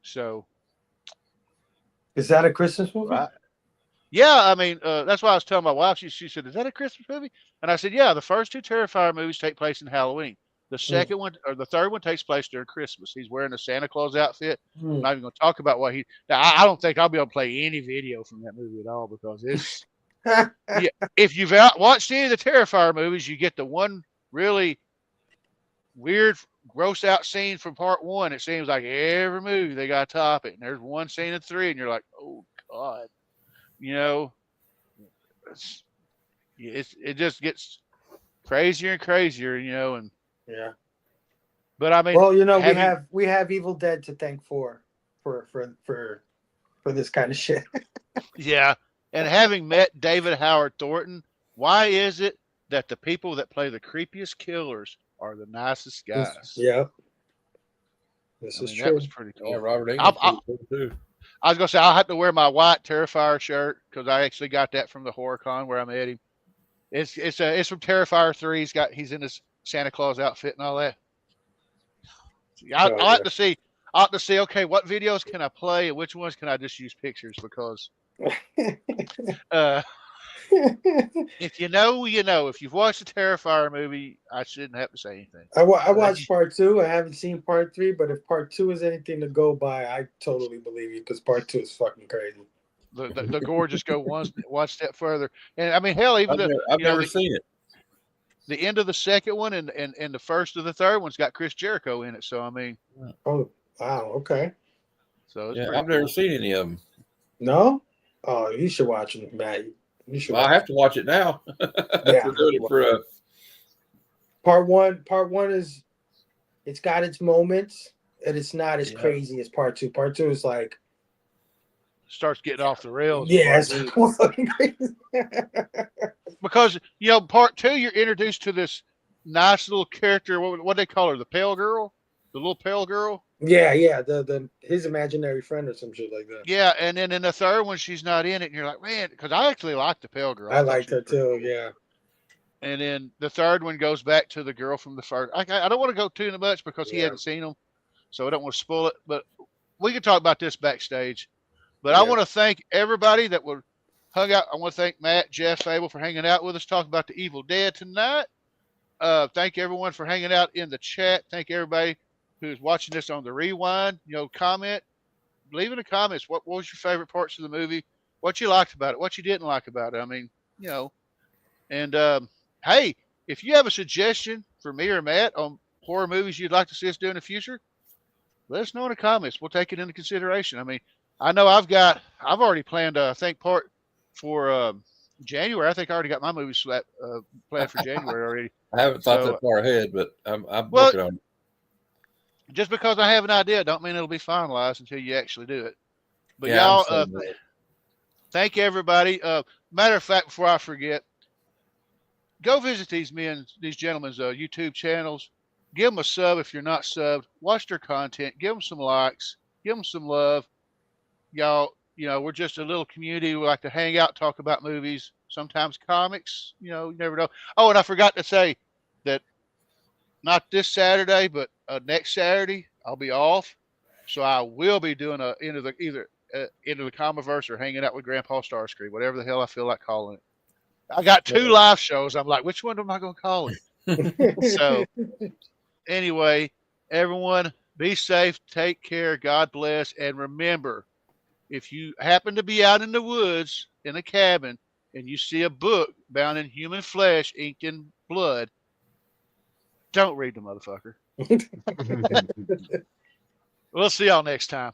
So, is that a Christmas movie? Right. Yeah, I mean, that's why I was telling my wife. She said, "Is that a Christmas movie?" And I said, "Yeah, the first two Terrifier movies take place in Halloween. The second one, or the third one, takes place during Christmas. He's wearing a Santa Claus outfit. I'm not even going to talk about what he. Now, I don't think I'll be able to play any video from that movie at all because it's. Yeah, if you've watched any of the Terrifier movies, you get the one really weird, gross out scene from part one. It seems like every movie they got to top it, and there's one scene in 3, and you're like, oh God. It just gets crazier and crazier, and yeah. But I mean, well, we have Evil Dead to thank for this kind of shit. Yeah, and having met David Howard Thornton, why is it that the people that play the creepiest killers are the nicest guys? Yeah, this is true. That was pretty cool. Yeah, Robert Englund too. I was gonna say I'll have to wear my white Terrifier shirt because I actually got that from the HorrorCon where I met him. It's from Terrifier 3. He's in his Santa Claus outfit and all that. I like to see. I like to see. Okay, what videos can I play and which ones can I just use pictures because. If you know, you know. If you've watched the Terrifier movie, I shouldn't have to say anything. I watched part 2. I haven't seen part 3, but if part 2 is anything to go by, I totally believe you because part 2 is fucking crazy. The gore just go one step further, and I mean, hell, even I've never seen it. The end of the second one and the first of the third one's got Chris Jericho in it. So I mean, oh wow, okay. So yeah, I've never seen any of them. No, oh, you should watch them, Matt. You should. Well, I have to watch it now. Yeah. Part one is, it's got its moments, and it's not as crazy as part 2. Part 2 is like starts getting off the rails. Yes. Because part 2, you're introduced to this nice little character. What they call her, the pale girl, the little pale girl. Yeah. The his imaginary friend or some shit like that. Yeah, and then in the third one, she's not in it, and you're like, man, because I actually liked the pale girl. I thought liked she was her pretty too. cool. Yeah. And then the third one goes back to the girl from the first. I don't want to go too much because he Yeah. hadn't seen them, so I don't want to spoil it. But we can talk about this backstage. But I Yeah. want to thank everybody that were hung out. I want to thank Matt, Jeff, Fable for hanging out with us, talking about the Evil Dead tonight. Thank everyone for hanging out in the chat. Thank everybody who's watching this on the rewind. Comment, leave in the comments what was your favorite parts of the movie, what you liked about it, what you didn't like about it. I mean, and hey, if you have a suggestion for me or Matt on horror movies you'd like to see us do in the future, let us know in the comments. We'll take it into consideration. I mean, I know I've already planned, I think, part for January. I think I already got my movie planned for January already. I haven't thought that far ahead, but I'm working on it. Just because I have an idea don't mean it'll be finalized until you actually do it. But Yeah, y'all, thank everybody. Matter of fact, before I forget, go visit these gentlemen's YouTube channels. Give them a sub if you're not subbed. Watch their content. Give them some likes. Give them some love. Y'all, we're just a little community. We like to hang out, talk about movies, sometimes comics. You never know. Oh, and I forgot to say that not this Saturday, but next Saturday, I'll be off. So I will be doing either into the Comiverse or hanging out with Grandpa Starscream, whatever the hell I feel like calling it. I got 2 live shows. I'm like, which one am I going to call it? So anyway, everyone be safe, take care, God bless, and remember, if you happen to be out in the woods in a cabin and you see a book bound in human flesh, inked in blood, don't read the motherfucker. We'll see y'all next time.